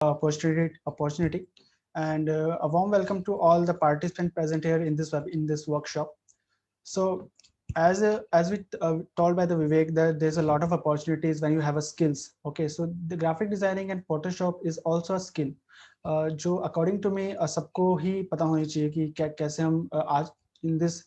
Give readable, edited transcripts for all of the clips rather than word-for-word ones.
opportunity, and a warm welcome to all the participants present here in this workshop. So, as we told by the Vivek, that there's a lot of opportunities when you have a skills. Okay, so the graphic designing and Photoshop is also a skill. जो according to me सबको ही पता होनी चाहिए कि कैसे हम आज in this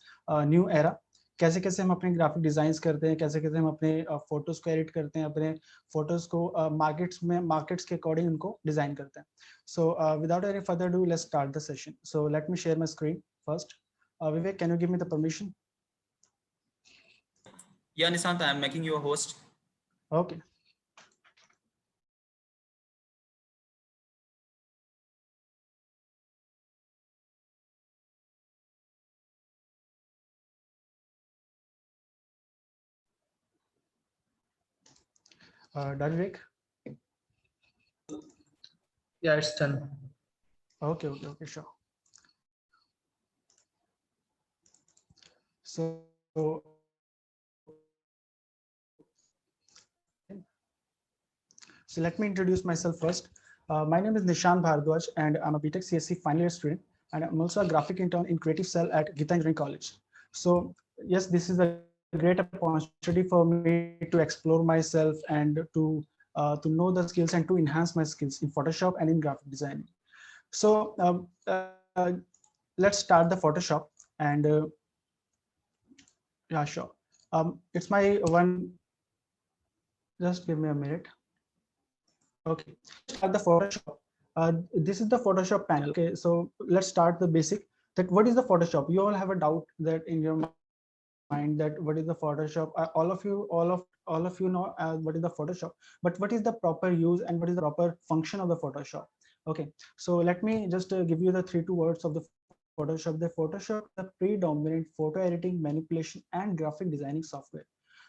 new era कैसे कैसे हम अपने ग्राफिक डिजाइन करते हैं, कैसे कैसे हम अपने फोटोज को एडिट करते हैं, अपने फोटोज को मार्केट्स के अकॉर्डिंग उनको डिजाइन करते हैं. So without any further do let's start the session. So let me share my screen first. Vivek, can you give me the permission? Yeah, Nishant, I am making you a host. Okay. Done, Vivek? Yeah, it's done. Okay, sure. So let me introduce myself first. My name is Nishant Bhardwaj, and I'm a BTech CSC final year student, and I'm also a graphic intern in Creative Cell at Gita Engineering College. So yes, this is a great opportunity for me to explore myself and to know the skills and to enhance my skills in Photoshop and in graphic design. So let's start the Photoshop, and yeah, sure. It's my one. Just give me a minute. Okay, start the Photoshop. This is the Photoshop panel. Okay, so let's start the basic. That what is the Photoshop? You all have a doubt that in your mind that what is the Photoshop? All of you know what is the Photoshop, but what is the proper use and what is the proper function of the Photoshop? Okay, so let me just give you the 3 2 words of the Photoshop. The Photoshop is a predominant photo editing, manipulation, and graphic designing software.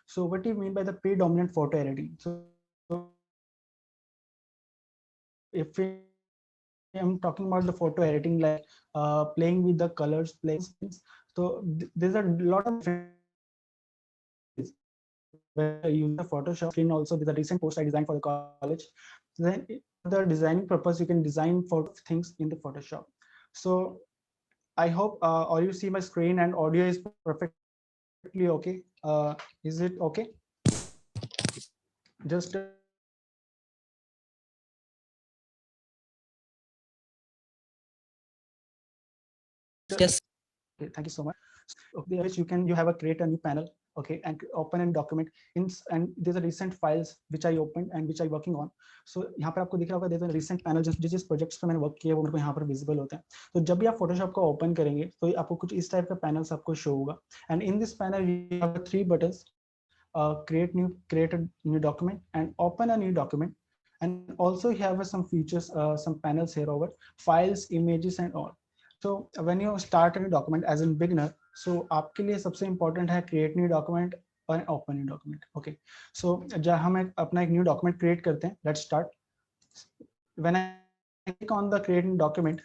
So what do you mean by the predominant photo editing? So if I'm talking about the photo editing, like playing with the colors, so there's a lot of where I use the Photoshop screen. Also, there's a recent post I designed for the college. Then for the designing purpose, you can design photo things in the Photoshop. So I hope all you see my screen and audio is perfectly okay. Is it okay? Just Yes. okay, thank you so much. Okay, which you have a create a new panel, okay, and open and document in, and there's a recent files which I opened and which I working on. So यहाँ पर आपको दिख रहा होगा there's a recent panel जिस projects पे मैंने work किया वो मेरे को यहाँ पर विजिबल होता है. तो जब भी आप फोटोशॉप को ओपन करेंगे तो आपको कुछ इस टाइप का पैनल्स आपको शो होगा. And in this panel you have 3 buttons. Create a new document and open a new document, and also you have some features, some panels here over files, images, and all. So when you start a new document as a beginner, so आपके लिए सबसे important है create new document और open new document. Okay, so जब हम अपना एक new document create करते हैं, let's start. When I click on the create new document,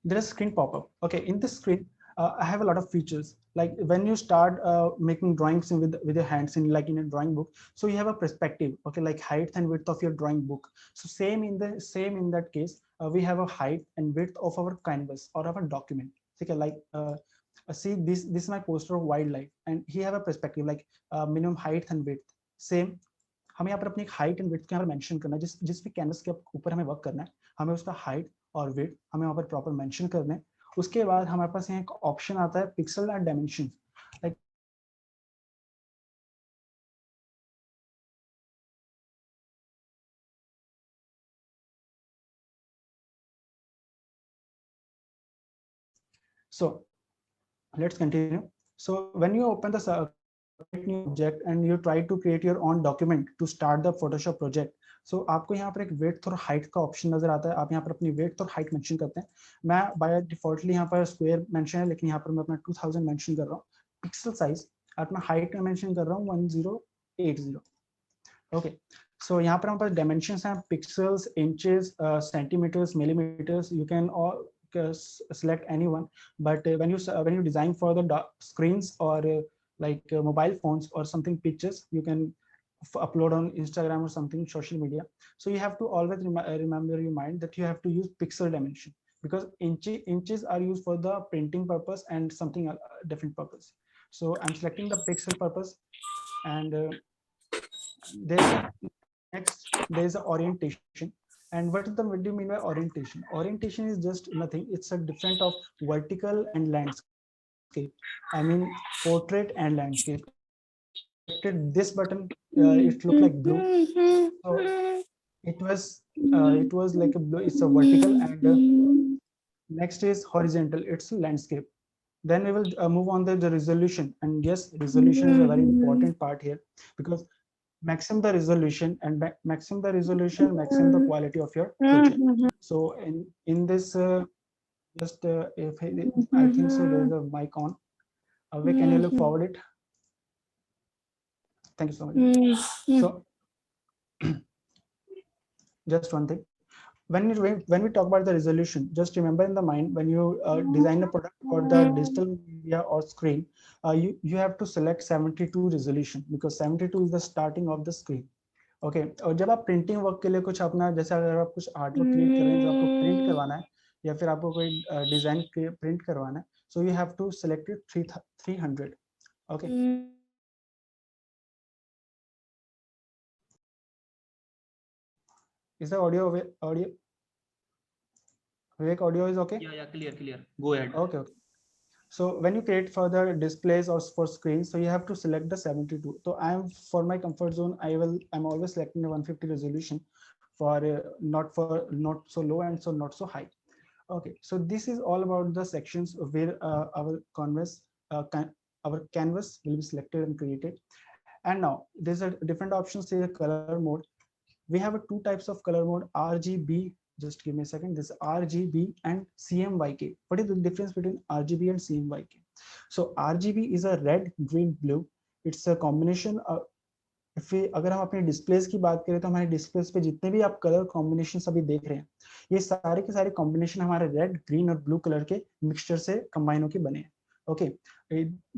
there is a screen pop up. Okay, in this screen I have a lot of features. Like when you start making drawings with your hands in like in a drawing book, so you have a perspective, okay, like height and width of your drawing book. So same in that case, we have a height and width of our canvas or our document. Okay, like see this is my poster of wildlife, and he have a perspective like minimum height and width. Same हमें यहाँ पर अपनी height and width को यहाँ पर mention करना है. जिस भी कैनवस के ऊपर हमें वर्क करना है, हमें उसका हाइट और विड्थ हमें वहाँ पर प्रॉपर मेंशन करना है. उसके बाद हमारे पास यहाँ एक ऑप्शन आता है pixel and dimension. Like so let's continue. So when you open the new object and you try to create your own document to start the Photoshop project, so आपको यहाँ पर एक width और height का option नजर आता है. आप यहाँ पर अपनी width और height मेंशन करते हैं. मैं बाय डिफॉल्टली यहाँ पर स्क्वायर मेंशन है, लेकिन यहाँ पर मैं अपना 2000 मेंशन कर रहा हूँ. पिक्सल साइज अपना हाइट में मेंशन कर रहा हूँ 1080. ओके, सो यहाँ पर हमारे पास डायमेंशंस हैं, pixels, inches, centimetres, millimetres. You can all select anyone, but when you design for the screens or like mobile phones or something pictures, you can upload on Instagram or something, social media. So you have to always remember your mind that you have to use pixel dimension, because inches are used for the printing purpose and something different purpose. So I'm selecting the pixel purpose, and there's a next there's a orientation. And what do you mean by orientation? Orientation is just nothing, it's a different of vertical and landscape. I mean portrait and landscape. If I selected this button, it looked like blue. So it was like a blue, it's a vertical, and next is horizontal, it's landscape. Then we will move on to the resolution. And yes, resolution is a very important part here, because maximum the resolution and maximum the quality of your project. So in this just if I think so there's a mic on. Away, can you look forward it? Thank you so much. So just one thing, when we talk about the resolution, just remember in the mind, when you design a product for the digital media or screen, you have to select 72 resolution, because 72 is the starting of the screen. Okay और जब आप printing work के लिए कुछ अपना, जैसे अगर आप कुछ आर्ट वर्क क्रिएट कर रहे हैं जो आपको प्रिंट करवाना है, या फिर आपको कोई डिजाइन प्रिंट करवाना है, so you have to select 300. Okay, is the audio Vivek, audio is okay? Yeah, clear. Go ahead. Okay. So when you create further displays or for screens, so you have to select the 72. So for my comfort zone, I'm always selecting the 150 resolution for not so low and so not so high. Okay, so this is all about the sections where our canvas will be selected and created. And now there's a different options. Say the color mode. We have two types of color mode: RGB. Just give me a second. This RGB and CMYK. What is the difference between RGB and CMYK? So RGB is a red, green, blue. It's a combination of, अगर हम अपने displace की बात करें तो हमारे displace पे जितने भी आप कलर कॉम्बिनेशन अभी देख रहे हैं, ये सारे के सारे कॉम्बिनेशन हमारे रेड, ग्रीन और ब्लू कलर के मिक्सचर से कंबाइन होके बने हैं. Okay,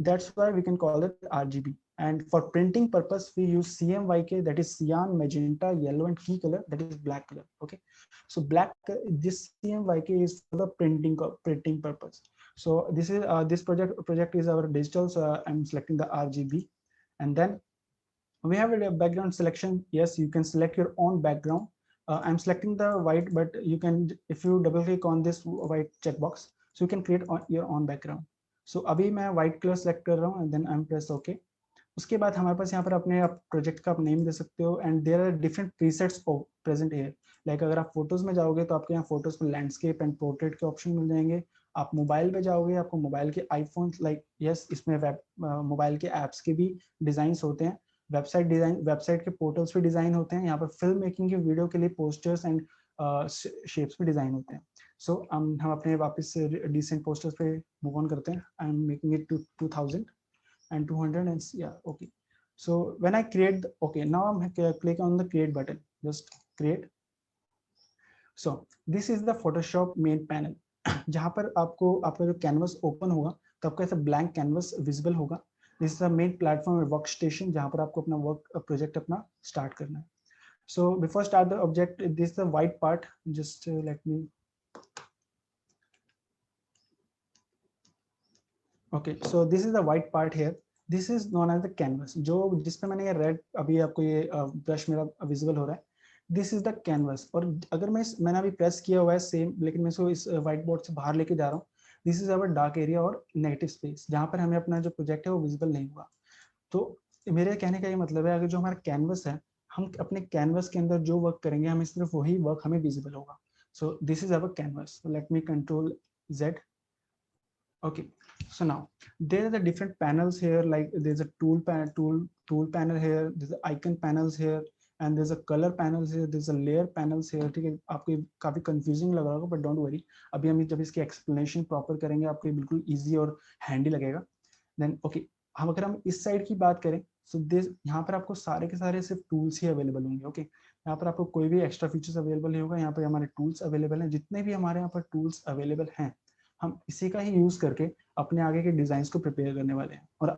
that's why we can call it RGB. And for printing purpose, we use CMYK, that is cyan, magenta, yellow, and key color, that is black color. Okay, so this CMYK is for the printing purpose. So this project is our digital. So I'm selecting the RGB, and then we have a background selection. Yes, you can select your own background. I'm selecting the white, but you can, if you double click on this white checkbox, so you can create your own background. So अभी मैं white color select कर रहा हूँ, and then I'm press OK. उसके बाद हमारे पास यहाँ पर अपने आप प्रोजेक्ट का नेम दे सकते हो, and there are different presets present here. Like अगर आप फोटोज में जाओगे तो आपके यहाँ फोटोज में लैंडस्केप एंड पोर्ट्रेट के ऑप्शन मिल जाएंगे. आप मोबाइल पे जाओगे, आपको मोबाइल के आईफोन लाइक यस इसमें मोबाइल के एप्स के भी डिजाइन होते हैं. वेबसाइट के पोर्टल्स पे डिजाइन होते हैं. यहाँ पर फिल्म मेकिंग के वीडियो के लिए पोस्टर्स एंड शेप्स पे डिजाइन होते हैं. सो हम अपने वापस से डिसेंट पोस्टर्स पे मूव ऑन करते हैं. I am making it to 2000 and 200 and yeah, okay. So when I create okay, now I'm click on the create button, just create. So this is the Photoshop main panel. जहाँ पर आपका जो canvas open होगा तो आपका ऐसा blank canvas visible होगा. This is the main platform work station, जहाँ पर आपको अपना वर्क प्रोजेक्ट अपना स्टार्ट करना है. So before start the object, this is the white part. Just let me. Okay, so this is the white part here. This is known as the canvas. जो जिसपे मैंने ये रेड अभी आपको ये ब्रश मेरा विजिबल हो रहा है. This is the canvas. और अगर मैंने अभी प्रेस किया हुआ है सेम, लेकिन मैं इसको इस व्हाइट बोर्ड से बाहर लेके जा रहा हूँ. This is our dark area और नेगेटिव स्पेस, जहाँ पर हमें अपना जो प्रोजेक्ट है वो विजिबल नहीं हुआ. तो मेरे कहने का ये मतलब है, अगर जो हमारा कैनवस है, हम अपने कैनवस के अंदर जो वर्क करेंगे हमें सिर्फ वही वर्क हमें विजिबल होगा. सो this is our canvas. Let me control Z. Okay, so now there are the different panels here, like there's a tool panel here, there's icon panels here, and there's a color panels here, there's a layer panels here. ठीक है, आपको काफी confusing लग रहा होगा, but don't worry, अभी हम जब इसकी explanation proper करेंगे आपको ये बिल्कुल easy और handy लगेगा. Then okay, अगर हम इस साइड की बात करें, so this यहाँ पर आपको सारे के सारे सिर्फ टूल्स ही अवेलेबल होंगे. ओके, यहाँ पर आपको कोई भी एक्स्ट्रा फीचर्स अवेलेबल नहीं होगा. यहाँ पर हमारे टूल्स अवेलेबल हैं, जितने भी हमारे यहाँ पर टूल्स अवेलेबल हैं हम इसी का ही यूज करके अपने आगे के डिजाइन्स को प्रिपेयर करने वाले हैं. और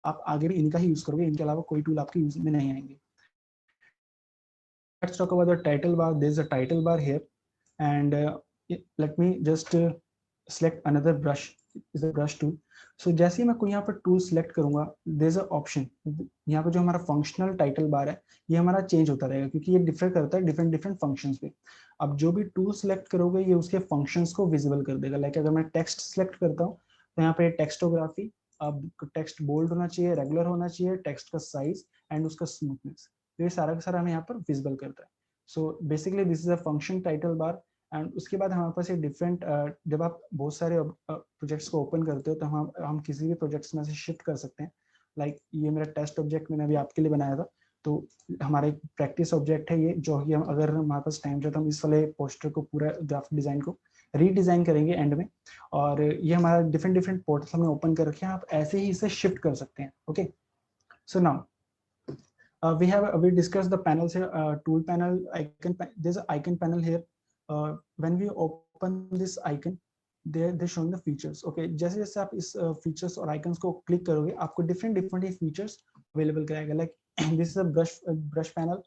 आप आगे भी इनका ही यूज करोगे, इनके अलावा कोई टूल आपके यूज में नहीं आएंगे. let's talk about the title bar. There's a title bar here, and let me just select another brush. Is a brush tool. So जैसे ही मैं कोई यहाँ पर टूल सेलेक्ट करूंगा, there's a option. यहाँ पे जो हमारा फंक्शनल टाइटल बार है ये हमारा चेंज होता रहेगा क्योंकि ये डिफर करता है डिफरेंट डिफरेंट फंक्शंस पे। अब जो भी टूल सेलेक्ट करोगे ये उसके फंक्शंस को विजिबल कर देगा। लाइक अगर मैं टेक्स्ट सेलेक्ट करता हूँ तो यहाँ पे टेक्स्टोग्राफी, अब टेक्स्ट बोल्ड होना चाहिए, रेगुलर होना चाहिए, टेक्स्ट का साइज एंड उसका स्मूथनेस, ये सारा का सारा हमें यहाँ पर विजिबल करता है। So basically this is a function title bar. And उसके बाद हमारे पास ये डिफरेंट, जब आप बहुत सारे प्रोजेक्ट्स को ओपन करते हो तो हम किसी भी प्रोजेक्ट्स में से शिफ्ट कर सकते हैं। लाइक ये मेरा टेस्ट ऑब्जेक्ट मैंने अभी आपके लिए बनाया था, तो हमारा एक प्रैक्टिस ऑब्जेक्ट है ये, जो कि हम अगर हमारे पास टाइम है तो हम इस वाले पोस्टर को पूरा ग्राफिक डिजाइन को रीडिजाइन करेंगे एंड में। और ये हमारा डिफरेंट डिफरेंट पोर्टल्स हमने ओपन कर रखे हैं, आप ऐसे ही इसे शिफ्ट कर सकते हैं। Okay, so now we discussed the panels here. Tool panel, icon, there's an icon panel here. When we open this icon, they're showing the features. Okay, जैसे जैसे आप इस features और icons को click करोगे आपको different different ये features available कराएगा। Like this is a brush panel,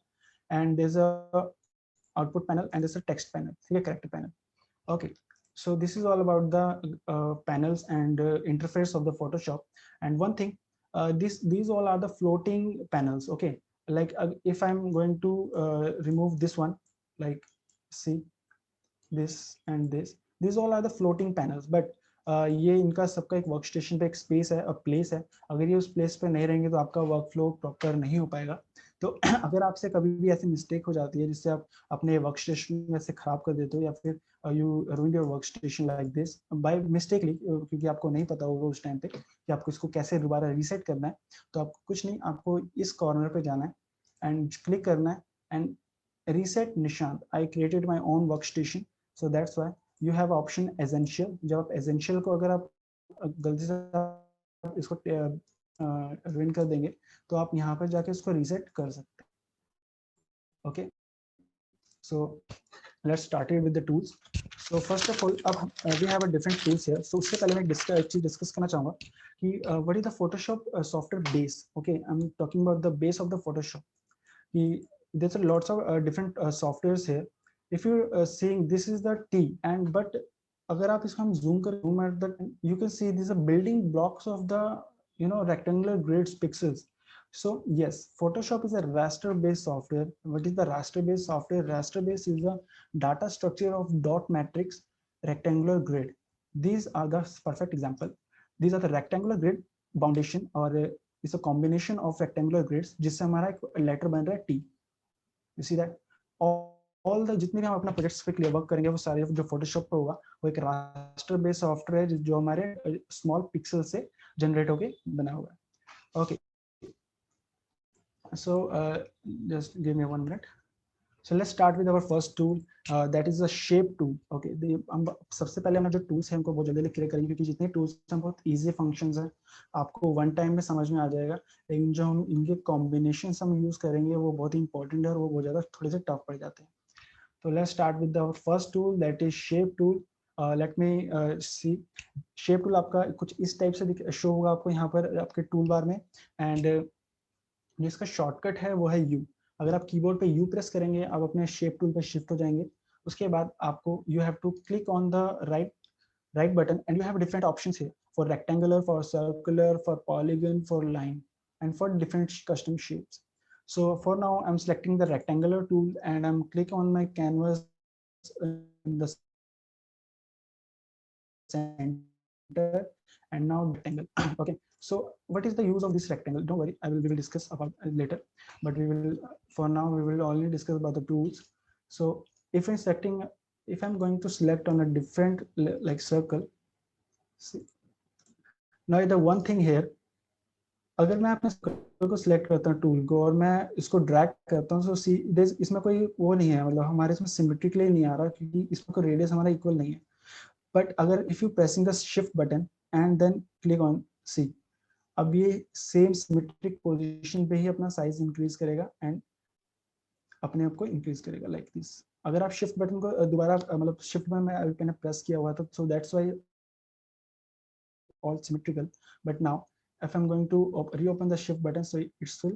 and there's a output panel, and there's a text panel, ठीक है, character panel. Okay, so this is all about the panels and interface of the Photoshop. And one thing, these all are the floating panels. Okay, like if I'm going to remove this one, like see this and this, these all are the floating panels, but ये इनका सबका एक work station पे एक space है, place है। अगर ये उस प्लेस पे नहीं रहेंगे तो आपका वर्क फ्लो प्रॉपर नहीं हो पाएगा। तो अगर आपसे कभी भी ऐसी मिस्टेक हो जाती है जिससे आप अपने वर्क स्टेशन में से खराब कर देते हो, या फिर you रूइन your work station like this by mistakenly, क्योंकि आपको नहीं पता होगा उस टाइम पे कि आपको इसको कैसे दोबारा रीसेट करना है, तो आपको कुछ नहीं, आपको इस कॉर्नर पे जाना है एंड क्लिक करना है and reset Nishant, I created my own work station, so that's why you have option essential. जब आप एसेंशियल को अगर आप गलती से इसको रूइन कर देंगे तो आप यहाँ पर जाके इसको रीसेट कर सकते हैं। Okay, so let's start with the tools. So first of all अब we have a different tools here. So उससे पहले मैं एक चीज डिस्कस करना चाहूंगा कि what is the Photoshop software base. Okay, I am talking about the base of the Photoshop. कि there's a lots of different softwares here. If you're seeing this is the T, and but अगर आप इसको हम zoom कर zoom at the, you can see these are building blocks of the rectangular grids pixels. So yes, Photoshop is a raster based software. What is the raster based software? Raster based is the data structure of dot matrix rectangular grid. These are the perfect example. These are the rectangular grid foundation, और is a combination of rectangular grids जिससे हमारा एक letter बन रहा है T. You see that all the जितने भी हम अपना प्रोजेक्ट्स पे क्लियर वर्क करेंगे वो सारे जो फोटोशॉप पे होगा वो एक रास्टर बेस्ड सॉफ्टवेयर है जो हमारे स्मॉल पिक्सल से जनरेट होके बना हुआ है। Okay, so just give me 1 minute. So let's start with our first tool, that is a shape tool. Okay, हम सबसे पहले हम जो tools हैं उनको बहुत जल्दी क्लियर करेंगे क्योंकि जितने tools हैं बहुत easy functions हैं, आपको वन टाइम में समझ में आ जाएगा। लेकिन जो हम इनके combinations हम यूज करेंगे वो बहुत इंपॉर्टेंट है और वो बहुत ज्यादा थोड़े से टफ पड़ जाते हैं। तो let's start with our first tool, that is shape tool. Let me see, shape tool आपका कुछ इस टाइप से शो होगा आपको यहाँ पर आपके टूल बार में, एंड जिसका शॉर्टकट है वो है U। अगर आप कीबोर्ड पे U प्रेस करेंगे आप अपने शेप टूल पे शिफ्ट हो जाएंगे। उसके बाद आपको you have to click on the right button and you have different options here for rectangular, for circular, for polygon, for line and for different custom shapes. So for now I'm selecting the rectangular tool and I'm click on my canvas in the center and now rectangle. Okay, so what is the use of this rectangle? Don't worry, we will discuss about it later, but we will, for now we will only discuss about the tools. So if I'm going to select on a different like circle, see, now the one thing here, अगर मैं अपने circle को select करता हूँ tool को और मैं इसको ड्रैग करता हूँ, तो सी इसमें कोई वो नहीं है, मतलब हमारे इसमें सिमेट्रिकली नहीं आ रहा क्योंकि इसमें कोई रेडियस हमारा इक्वल नहीं है। बट अगर if you pressing the shift button and then click on C, अब ये सेम सिमेट्रिक पोजीशन पे ही अपना साइज इंक्रीज करेगा एंड अपने आप को इंक्रीज करेगा लाइक दिस। अगर आप शिफ्ट बटन को दोबारा मतलब शिफ्ट में मैंने प्रेस किया हुआ था, so that's why all symmetrical, but now if I'm going to reopen the shift button, so it will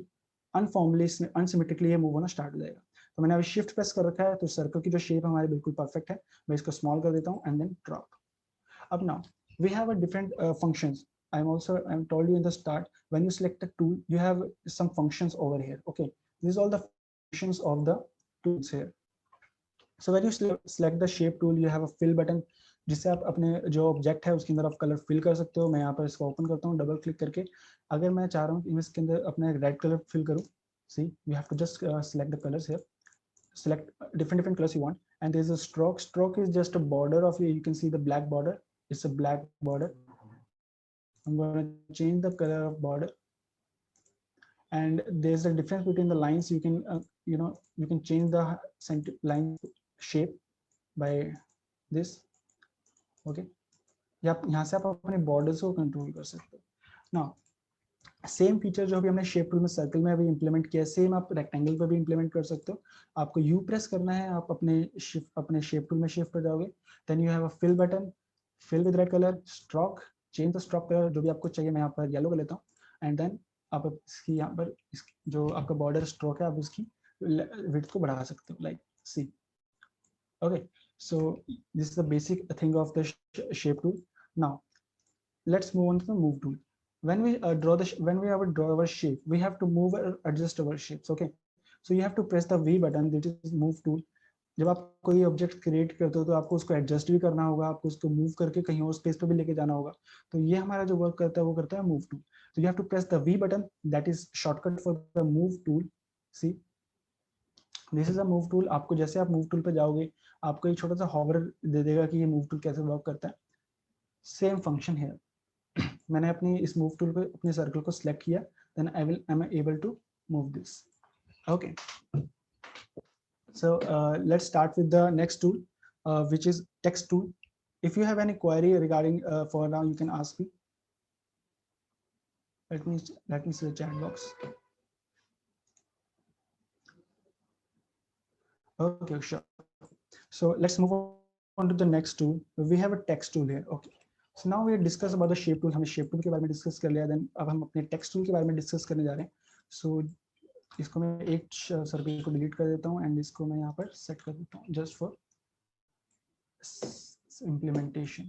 unformally unsymmetrically move होना start हो जाएगा। तो मैंने अभी शिफ्ट प्रेस कर रखा है, तो सर्कल की जो शेप हमारी बिल्कुल परफेक्ट है। मैं इसको स्मॉल कर देता हूँ एंड देन ड्रॉप. अब now we have a different functions. I'm told you in the start, when you select a tool, you have some functions over here. Okay, these are all the functions of the tools here. So when you select the shape tool, you have a fill button, जिससे आप अपने जो object है उसके अंदर आप colour fill कर सकते हो. मैं यहाँ पर इसको ओपन करता हूँ डबल क्लिक करके. अगर मैं चाह रहा हूँ कि इसके अंदर अपना रेड कलर फिल करूँ, see you have to just select the colors here, select different colors you want, and there's a stroke is just a border of you can see the black border. It's a black border. I'm going to change the color of border, and there's a difference between the lines. You can you can change the center line shape by this. Okay, यहाँ से आप अपने borders को control कर सकते हो. Now same feature जो अभी हमने शेप टूल में सर्कल में अभी इंप्लीमेंट किया, सेम आप रेक्टेंगल पर भी इंप्लीमेंट कर सकते हो. आपको यू प्रेस करना है, आप अपने शेप टूल में शिफ्ट हो जाओगे. Then you have a fill button, fill with red colour, stroke, change the stroke colour जो भी आपको चाहिए. मैं यहाँ पर येलो कर लेता हूँ. एंड देन आप इसकी यहाँ पर जो आपका बॉर्डर स्ट्रोक है आप उसकी विड्थ को बढ़ा सकते हो, like see. Okay, so this is the basic thing of the shape tool. Now let's move on to the move tool. When we draw our shape, we have to move or adjust our shapes. Okay, so you have to press the V button, that is move tool. जब आप कोई object create करते हो तो आपको उसको adjust भी करना होगा, आपको उसको मूव करके कहीं और स्पेस पे भी लेके जाना होगा. तो ये हमारा जो वर्क करता है वो करता है मूव टूल. तो you have to press the V button, that is shortcut for the move tool. See this is a move tool. आपको जैसे आप मूव टूल पे जाओगे आपको एक छोटा सा हॉवर दे देगा कि ये मूव टूल कैसे वर्क करता है. सेम फंक्शन है. मैंने अपनी इस मूव टूल पे अपने सर्कल को सिलेक्ट किया, then I am able to move this. Okay, so let's start with the next tool, which is text tool. If you have any query regarding for now, you can ask me. Let me see the chat box. Okay, sure. So let's move on to the next tool. We have a text tool here. Okay, so now we discuss about the shape tool. हमने shape tool के बारे में discuss कर लिया. Then अब हम अपने text tool के बारे में डिस्कस करने जा रहे हैं. So इसको मैं एक सर्कल को डिलीट कर देता हूँ एंड इसको मैं यहाँ पर सेट कर देता हूँ just for implementation.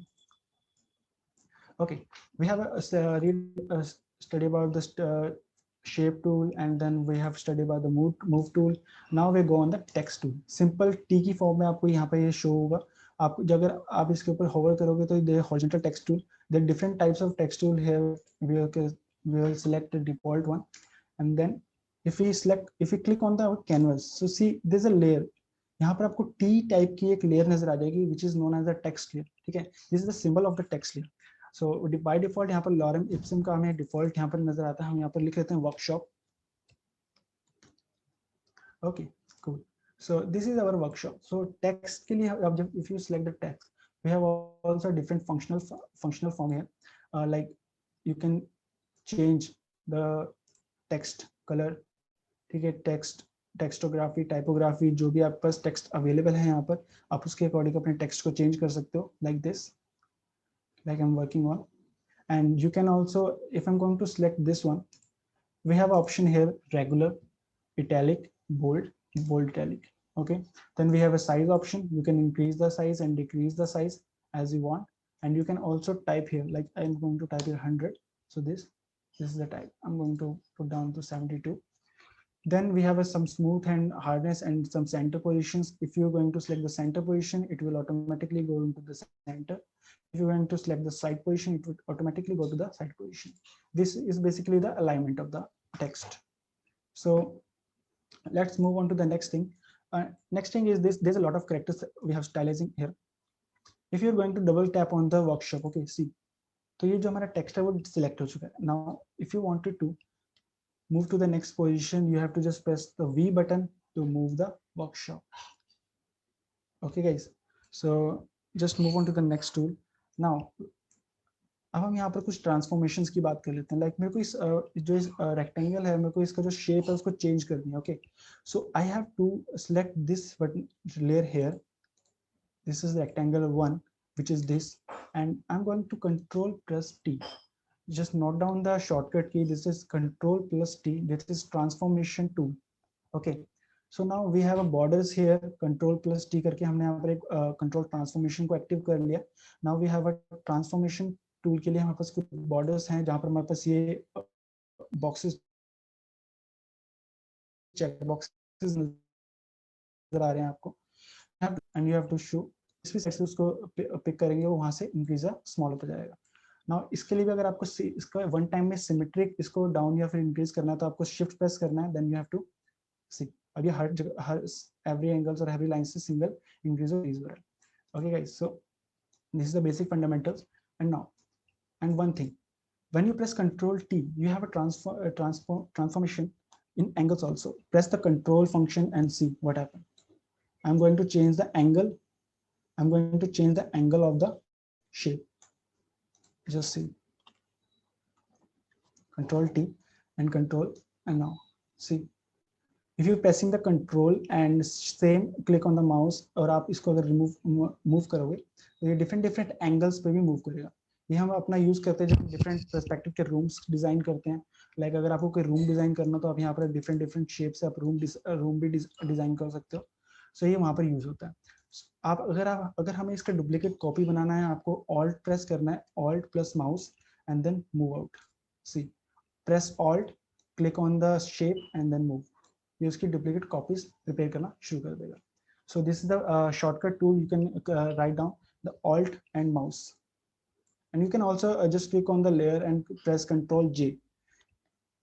Okay, we have a study about this shape tool, and then we have studied about the move tool. Now we go on the text tool. Simple T की form में आपको यहाँ पे ये show होगा. आप अगर आप इसके ऊपर होवर करोगे तो ये horizontal text tool. There are different types of text tool here. We will select the default one, and then if we click on the canvas, so see there's a layer. यहाँ पर आपको T type की एक layer नजर आ जाएगी which is known as a text layer. ठीक है, this is the symbol of the text layer. So by default यहाँ पर lorem ipsum का हमें default यहाँ पर नजर आता है. हम यहाँ पर लिख लेते हैं workshop. Okay, cool. So this is our workshop. So text के लिए if you select the text, we have also different functional form here. Like you can change the text color. ठीक है, text, टेक्स्टोग्राफी, टाइपोग्राफी, जो भी आपके पास text available है यहाँ पर आप उसके अकॉर्डिंग अपने टेक्स्ट को चेंज कर सकते हो, like this, like I am working on. And you can also, if I am going to select this one, we have option here regular, italic, bold italic. Okay, then we have a size option. You can increase the size and decrease the size as you want, and you can also type here, like I am going to type here 100. So this is the type. I'm going to put down to 72. Then we have some smooth and hardness and some center positions. If you're going to select the center position, it will automatically go into the center. If you're going to select the side position, it would automatically go to the side position. This is basically the alignment of the text. So let's move on to the next thing. Next thing is this. There's a lot of characters we have stylizing here. If you're going to double tap on the workshop, okay, see, तो ये जो हमारा text है वो select हो चुका है. Now, if you wanted to move to the next position, you have to just press the V button to move the workshop. Okay guys, so just move on to the next tool. Now अब हम यहाँ पर कुछ transformations की बात कर लेते हैं. लाइक मेरे को इस जो इस रेक्टेंगल है, मेरे को इसका जो शेप है उसको चेंज करनी है. Okay, so I have to select this button layer here. This is rectangle 1 which is this, and I'm going to control plus T. Just note down the shortcut key. This is control plus T. This is transformation tool. Okay, so now we have a borders here, control plus T करके हमने यहाँ पर एक control transformation को active कर लिया. Now we have a transformation tool के लिए हमारे पास कुछ बॉर्डर्स हैं जहाँ पर हमारे पास ये बॉक्सेस, चेक बॉक्सेस नजर आ रहे हैं आपको. And you have to show इस भी साइड से उसको पिक करेंगे, वो वहां से इंक्रीज या स्मॉल होता जाएगा. नाउ इसके लिए भी अगर आपको इसका वन टाइम में सिमेट्रिक इसको डाउन या फिर इंक्रीज करना है तो आपको शिफ्ट प्रेस करना है. देन यू हैव टू सी अब ये हर एवरी एंगल्स और एवरी लाइन से सिंगल इंक्रीज और डिक्रीज हो रहा है. Okay guys, so this is the basic fundamentals. And now and one thing, when you press Control T, you have a transformation in angles also. Press the control function and see what happens. I'm going to change the angle. I'm going to change the angle of the shape. Just see. Control T and control, and now see. If you're pressing the control and same click on the mouse और आप इसको अगर move करोगे तो ये different angles पे भी move करेगा. ये हम अपना यूज करते हैं जब डिफरेंट पर्सपेक्टिव के रूम्स डिजाइन करते हैं. लाइक अगर आपको कोई रूम डिजाइन करना तो आप यहाँ पर डिफरेंट शेप से आप रूम भी डिजाइन कर सकते हो. सो ये वहाँ पर यूज होता है. आप अगर हमें इसका डुप्लीकेट कॉपी बनाना है, आपको ऑल्ट प्रेस करना है, alt plus mouse and then move out. See, press alt, click on the shape and then move. ये उसकी डुप्लीकेट कॉपीज प्रिपेयर करना शुरू कर देगा. So this is the shortcut tool. You can write down the alt and mouse. And you can also just click on the layer and press Ctrl J.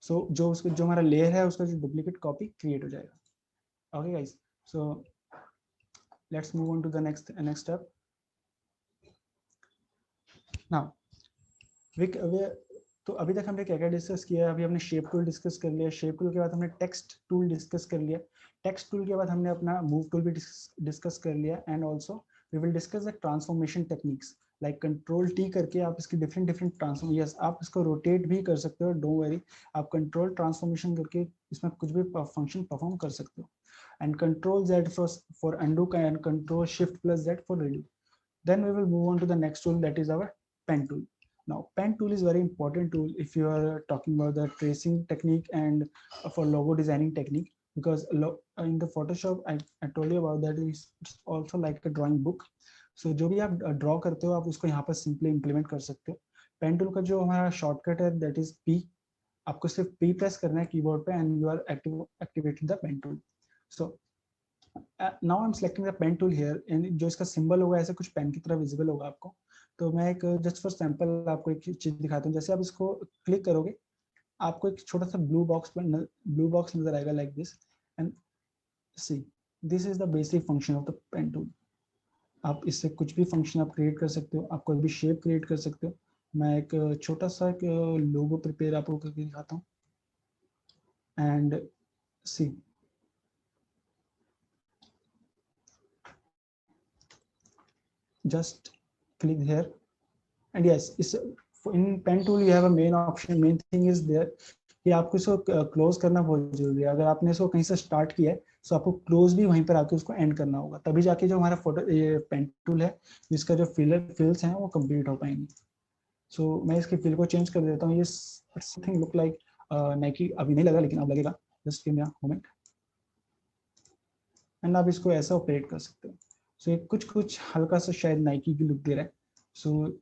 So जो हमारा layer है उसका जो duplicate copy create हो जाएगा. Okay guys, so let's move on to the next step. Now तो अभी तक हमने क्या क्या डिस्कस किया. अभी हमने शेप टूल डिस्कस कर लिया. शेप टूल के बाद हमने टेक्स्ट टूल डिस्कस कर लिया. टेक्स्ट टूल के बाद हमने अपना मूव टूल भी डिस्कस कर लिया. And also we will discuss the transformation techniques. Like control T करके आप इसकी डिफरेंट ट्रांसफॉर्म, यस आप इसको रोटेट भी कर सकते हो, डोंट वरी. आप कंट्रोल ट्रांसफॉर्मेशन करके इसमें कुछ भी फंक्शन परफॉर्म कर सकते हो. And control Z for undo and control shift plus Z for redo. Then we will move on to the next tool, that is our pen tool. Now pen tool is very important tool if you are talking about the tracing technique and for logo designing technique, because in the Photoshop I told you about that, it's also like a drawing book. So जो भी आप draw करते हो आप उसको यहाँ पर simply implement कर सकते हो. पेन टूल का जो हमारा शॉर्टकट है दैट इज P. आपको सिर्फ P प्रेस करना है कीबोर्ड पे and you are activating the pen tool. So now I am selecting the pen tool here. And जो इसका सिंबल होगा ऐसे कुछ पेन की तरह विजिबल होगा आपको. तो मैं एक जस्ट फॉर सैंपल आपको एक चीज दिखाता हूँ. जैसे आप इसको क्लिक करोगे आपको एक छोटा सा ब्लू बॉक्स नजर आएगा like this. And see, this is the basic function of the pen tool. आप इससे कुछ भी फंक्शन आप क्रिएट कर सकते हो. आप कोई भी शेप क्रिएट कर सकते हो. मैं एक छोटा सा एक लोगो प्रिपेयर आपको करके दिखाता हूँ. And see, just click here and yes, in pen tool you have a main option. main thing is there कि आपको इसको क्लोज करना बहुत जरूरी है. अगर आपने इसको कहीं से स्टार्ट किया है तो आपको क्लोज भी वहीं पर आके उसको एंड करना होगा, तभी जाके जो हमारा फोटो ये पेन टूल है जिसका जो फिल्स हैं वो कंप्लीट हो पाएंगे. सो मैं इसके फिल को चेंज कर देता हूँ. ये समथिंग लुक लाइक नाइकी. अभी नहीं लगा लेकिन अब लगेगा. Just give me a moment. And आप इसको ऐसा ऑपरेट कर सकते हो. सो ये कुछ हल्का सा शायद नाइकी की लुक दे रहा है. सो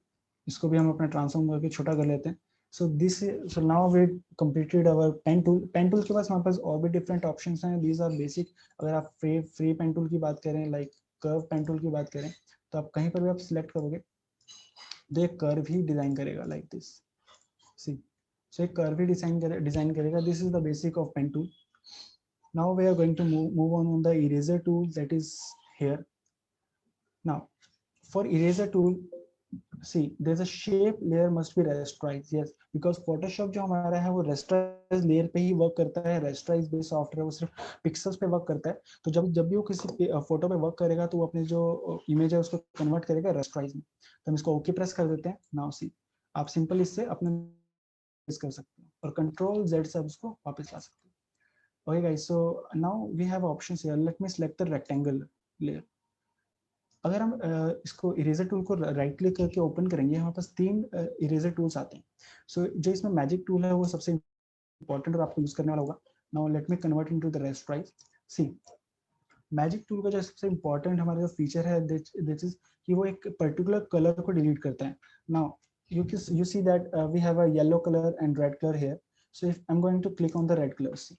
इसको भी हम अपना ट्रांसफॉर्म करके छोटा कर लेते हैं. So now we completed our pen tool. Pen tool के पास हमारे पास और भी डिफरेंट ऑप्शंस हैं. These are basic. अगर आप फ्री पेन टूल की बात करें, लाइक कर्व पेन टूल की बात करें, तो आप कहीं पर भी आप सिलेक्ट करोगे तो एक कर्व ही डिजाइन करेगा लाइक दिस. सी, सो एक कर्व ही डिजाइन करेगा. This is the basic of pen tool. Now we are going to move on the eraser tool that is here. Now for eraser tool, see there's a shape layer must be rasterized. Yes, because Photoshop जो हमारा है वो rasterized layer पे ही work करता है. rasterized based software वो सिर्फ pixels पे वर्क करता है. तो जब भी वो किसी फोटो पे वर्क करेगा तो वो अपने जो इमेज है उसको कन्वर्ट करेगा rasterized में. तो हम इसको ओके प्रेस कर देते हैं. नाउ सी, आप सिंपल इससे अपने कर सकते हो और कंट्रोल Z से आप उसको वापस ला सकते हो. Okay guys, so now we have options here. Let me select the rectangle layer. अगर हम इसको इरेजर टूल को राइट क्लिक करके ओपन करेंगे, हमारे पास 3 इरेजर टूल्स आते हैं. सो जो इसमें मैजिक टूल है वो सबसे इंपॉर्टेंट और आपको यूज करने वाला होगा. Now let me convert into the rasterize. See magic tool का जो सबसे इम्पोर्टेंट हमारा जो फीचर है दिस इज कि वो एक पर्टिकुलर कलर को डिलीट करता है. Now you see that we have a yellow color and red color here. So if I'm going to click on the red color, see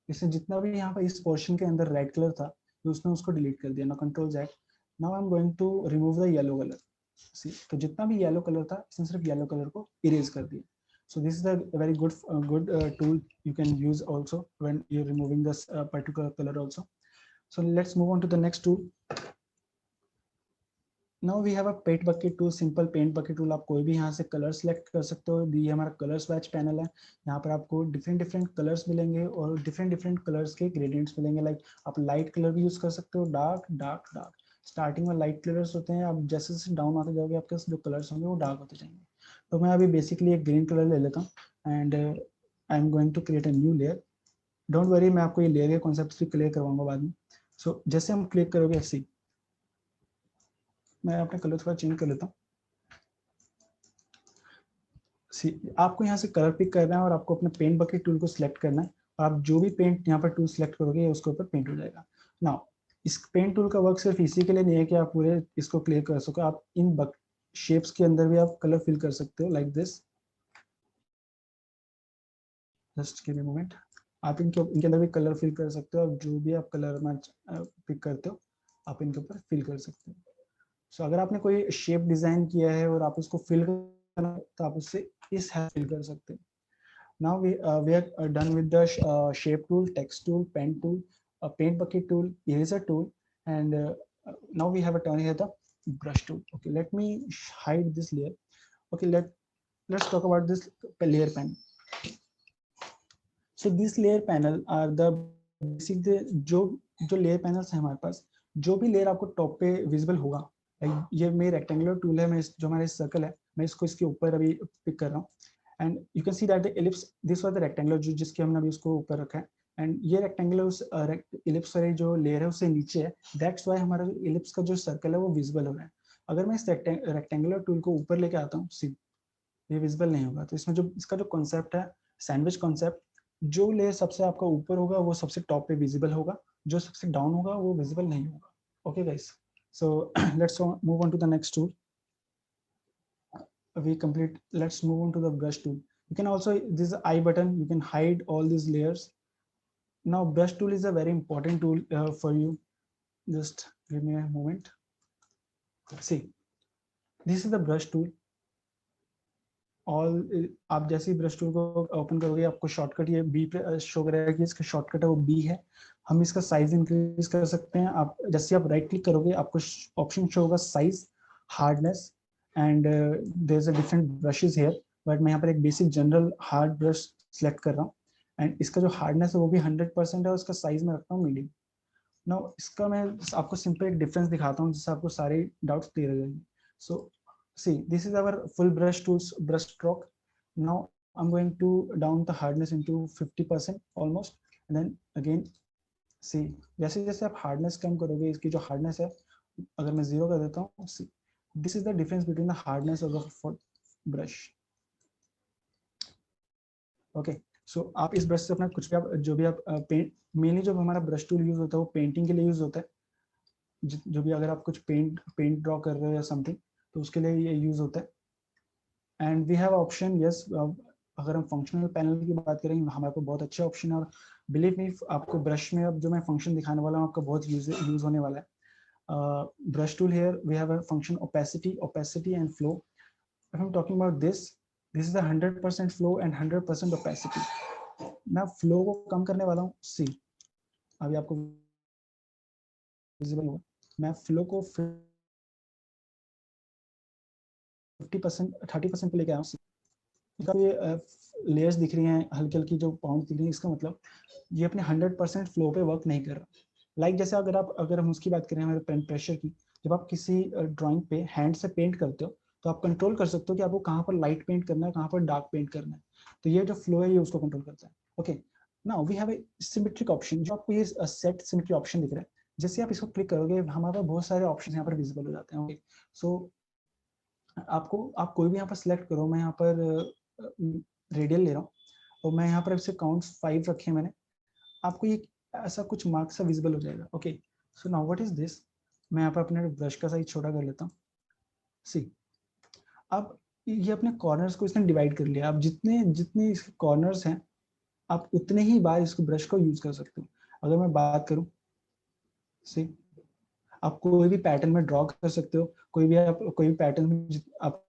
इससे जितना भी यहाँ पर इस पोर्शन के अंदर रेड कलर था तो उसने उसको डिलीट कर दिया. Now control Z. Now I am going to remove the yellow colour. See तो जितना भी येलो कलर था इसने सिर्फ येलो कलर को इरेज कर दिया. So this is a very good tool you can use also when you're removing this particular color also. So let's move on to the next tool. Now we have a paint bucket tool, simple paint bucket tool. आप कोई भी यहाँ से colour select कर सकते हो. ये हमारा कलर स्वैच पैनल है. यहाँ पर आपको डिफरेंट कलर्स मिलेंगे और डिफरेंट कलर्स के ग्रेडियंट्स मिलेंगे. लाइक आप लाइट कलर भी यूज कर सकते हो, डार्क. स्टार्टिंग में लाइट कलर्स होते हैं, आप जैसे जैसे डाउन आते जाओगे आपके जो कलर्स होंगे वो डार्क होते जाएंगे. तो मैं अभी बेसिकली एक ग्रीन कलर ले लेता हूँ and I am going to create a new layer. Don't worry, मैं आपको ये लेयर के कॉन्सेप्ट भी क्लियर करवाऊंगा बाद में. सो जैसे हम क्लिक करोगे ऐसे, मैं अपने कलर थोड़ा चेंज कर लेता हूँ. आपको यहाँ से कलर पिक करना है और आपको अपने पेंट बकेट टूल को सिलेक्ट करना है और आप जो भी पेंट यहाँ पर टूल सिलेक्ट करोगे उसके ऊपर पेंट हो जाएगा. नाउ इस पेंट टूल का वर्क सिर्फ इसी के लिए नहीं है कि आप पूरे इसको क्लियर कर सको. आप इन शेप्स के अंदर भी आप कलर फिल कर सकते हो like this. Just give me moment. आप इनके अंदर भी कलर फिल कर सकते हो और जो भी आप कलर में पिक करते हो आप इनके ऊपर फिल कर सकते हो. सो अगर आपने कोई शेप डिजाइन किया है और आप उसको फिल करना तो आप उससे इस फिल कर सकते हो. Now we are done with the shape tool, text tool, pen tool, paint bucket tool, eraser tool, and now we have a turn here the brush tool. Okay, let me hide this layer. Okay, let's talk about this layer panel. So this layer panel are the basic जो layer panels है हमारे पास, जो भी layer आपको top पे visible होगा. ये मेरा रेक्टेंगुलर टूल है, मैं जो हमारे सर्कल है मैं इसको इसके ऊपर अभी पिक कर रहा हूँ. And you can see that the ellipse, this was the rectangular जो जिसके हमने अभी उसको ऊपर रखा है. एंड ये रेक्टेंगुलर उस इलिप्स वाली जो लेयर है उससे नीचे है. दैट्स व्हाई हमारा इलिप्स का जो सर्कल है वो विजिबल हो रहा है. अगर मैं इस रेक्टेंगुलर टूल को ऊपर लेके आता हूँ, सी ये विजिबल नहीं होगा. तो इसमें जो इसका जो कॉन्सेप्ट है सैंडविच कॉन्सेप्ट, जो लेयर सबसे आपका ऊपर होगा वो सबसे टॉप पे विजिबल होगा, जो सबसे डाउन होगा वो विजिबल नहीं होगा. Okay guys, so let's move on to the next tool. Let's move on to the brush tool. You can also, this is the I button, you can hide all these layers. Now brush tool is a very important tool for you. Just give me a moment. See, this is the brush tool. All आप जैसे brush tool को open करोगे आपको shortcut ये B पे show करेगा कि इसका शॉर्टकट है वो बी है. हम इसका साइज इंक्रीज कर सकते हैं. आप जैसे आप राइट क्लिक करोगे आपको ऑप्शन शो होगा size, hardness and there is a different brushes here. But मैं यहाँ पर एक basic general hard brush select कर रहा हूँ एंड इसका जो हार्डनेस है वो भी 100% है. उसका साइज में रखता हूँ मीडियम. नाउ इसका मैं आपको सिंपल एक डिफरेंस दिखाता हूँ जिससे आपको सारे डाउट्स क्लियर हो जाएंगे. सो see, this is our full brush tools brush stroke. Now I'm going to down the hardness into 50% almost, and then again see जैसे जैसे आप hardness कम करोगे इसकी जो hardness है अगर मैं 0 कर देता हूँ, see this is the difference between the hardness of the brush. Okay, so आप इस ब्रश से अपना कुछ भी आप जो भी आप पेंट, मेनली जो हमारा ब्रश टूल यूज होता है वो पेंटिंग के लिए यूज होता है. जो भी अगर आप कुछ पेंट ड्रॉ कर रहे हो या समथिंग तो उसके लिए ये यूज होता है. And we have option, yes, अगर हम फंक्शनल पैनल की बात करें हमारे पास बहुत अच्छे ऑप्शन है. और बिलीव मी आपको ब्रश में अब जो मैं फंक्शन दिखाने वाला हूँ आपका बहुत यूज होने वाला है. Brush tool here we have a function opacity and flow. If I am talking about this is the 100% flow and 100% opacity. मैं फ्लो को कम करने वाला हूँ. सी अभी आपको विजिबल होगा. मैं फ्लो को 50% 30% पे लेके आया हूँ. ये लेयर्स दिख रही हैं हल्की हल्की जो पाउंड दिख रही है, इसका मतलब ये अपने 100% फ्लो पे वर्क नहीं कर रहा. लाइक जैसे अगर हम उसकी बात करें हमारे पेन प्रेशर की, जब आप किसी ड्राइंग पे हैंड से पेंट करते हो तो आप कंट्रोल कर सकते हो कि आपको कहाँ पर लाइट पेंट करना है, कहाँ पर डार्क पेंट करना है. तो ये जो फ्लो है ये उसको कंट्रोल करता है. Okay, now we have a symmetric option. जो आपको ये सेट सिमेट्री ऑप्शन दिख रहा है, जैसे आप इसको क्लिक करोगे हमारे पास बहुत सारे ऑप्शन यहाँ पर विजिबल हो जाते हैं. ओके, सो आप कोई भी यहाँ पर सिलेक्ट करो. मैं यहाँ पर रेडियल ले रहा हूँ और मैं यहाँ पर इसे काउंट 5 रखे मैंने. आपको ये ऐसा कुछ मार्क सा विजिबल हो जाएगा। Okay, so now what is this, मैं यहाँ पर अपने ब्रश का साइज छोटा कर लेता हूँ। सी, अब ये अपने कॉर्नर्स को इसने डिवाइड कर लिया। अब जितने जितने इसके कॉर्नर्स हैं आप उतने ही बार इसको ब्रश को यूज कर सकते हो। अगर मैं बात करूं, सी, आप कोई भी पैटर्न में ड्रॉ कर सकते हो, कोई भी पैटर्न में आप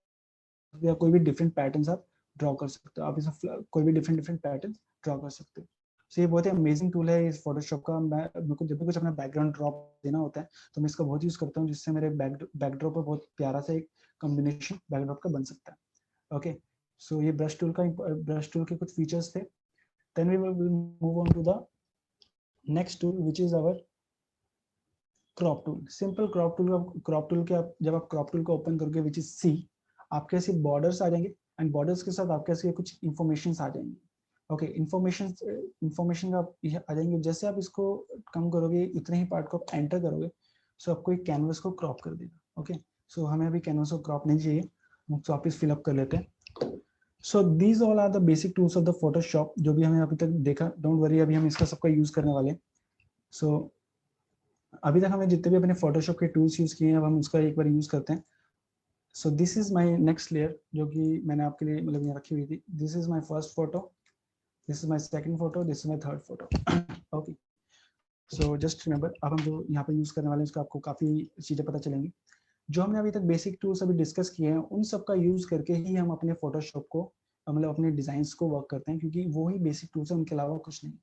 या कोई भी डिफरेंट पैटर्न्स आप ड्रॉ कर सकते हो। आप इसमें कोई भी डिफरेंट डिफरेंट पैटर्न ड्रॉ कर सकते हो। सो ये बहुत ही अमेजिंग टूल है इस फोटोशॉप का। मेरे को जब भी कुछ अपना बैकग्राउंड ड्रॉप देना होता है तो मैं इसका बहुत यूज करता हूँ, जिससे मेरे बैकड्रॉप पर बहुत प्यारा सा एक कॉम्बिनेशन बैकड्रॉप का बन सकता है। ओके, सो ये ब्रश टूल के कुछ फीचर्स थे। Then we will move on to the next tool which is our crop tool. Simple crop tool के जब आप क्रॉप टूल को ओपन करोगे विच इज सी, आपके ऐसे बॉर्डर्स आ जाएंगे एंड बॉर्डर्स के साथ आपके ऐसे कुछ इन्फॉर्मेशन आ जाएंगे। ओके, इन्फॉर्मेशन आ जाएंगे। जैसे आप इसको कम करोगे उतने ही पार्ट को आप एंटर करोगे, सो आपको एक कैनवस को क्रॉप कर देगा। ओके, सो हमें अभी कैनवस को क्रॉप नहीं चाहिए, हम वापस फिलअप कर लेते हैं। So these all are the basic tools of the Photoshop जो भी हमें अभी तक देखा। डोंट वरी, अभी हम इसका सबका यूज करने वाले हैं। सो अभी तक हमने जितने भी अपने फोटोशॉप के टूल्स यूज किए हैं अब हम उसका एक बार यूज करते हैं। So this is my next layer जो कि मैंने आपके लिए मतलब यहाँ रखी हुई थी। This is my first photo, this is my second photo, this is my third photo. Okay, so just remember, अब हम जो यहाँ पे यूज करने वाले हैं उसका आपको काफी चीजें पता चलेंगी। जो हमने अभी तक बेसिक टूल्स अभी डिस्कस किए हैं उन सब का यूज करके ही हम अपने फोटोशॉप को मतलब अपने डिजाइंस को वर्क करते हैं, क्योंकि वो ही बेसिक टूल्स है, उनके अलावा कुछ नहीं।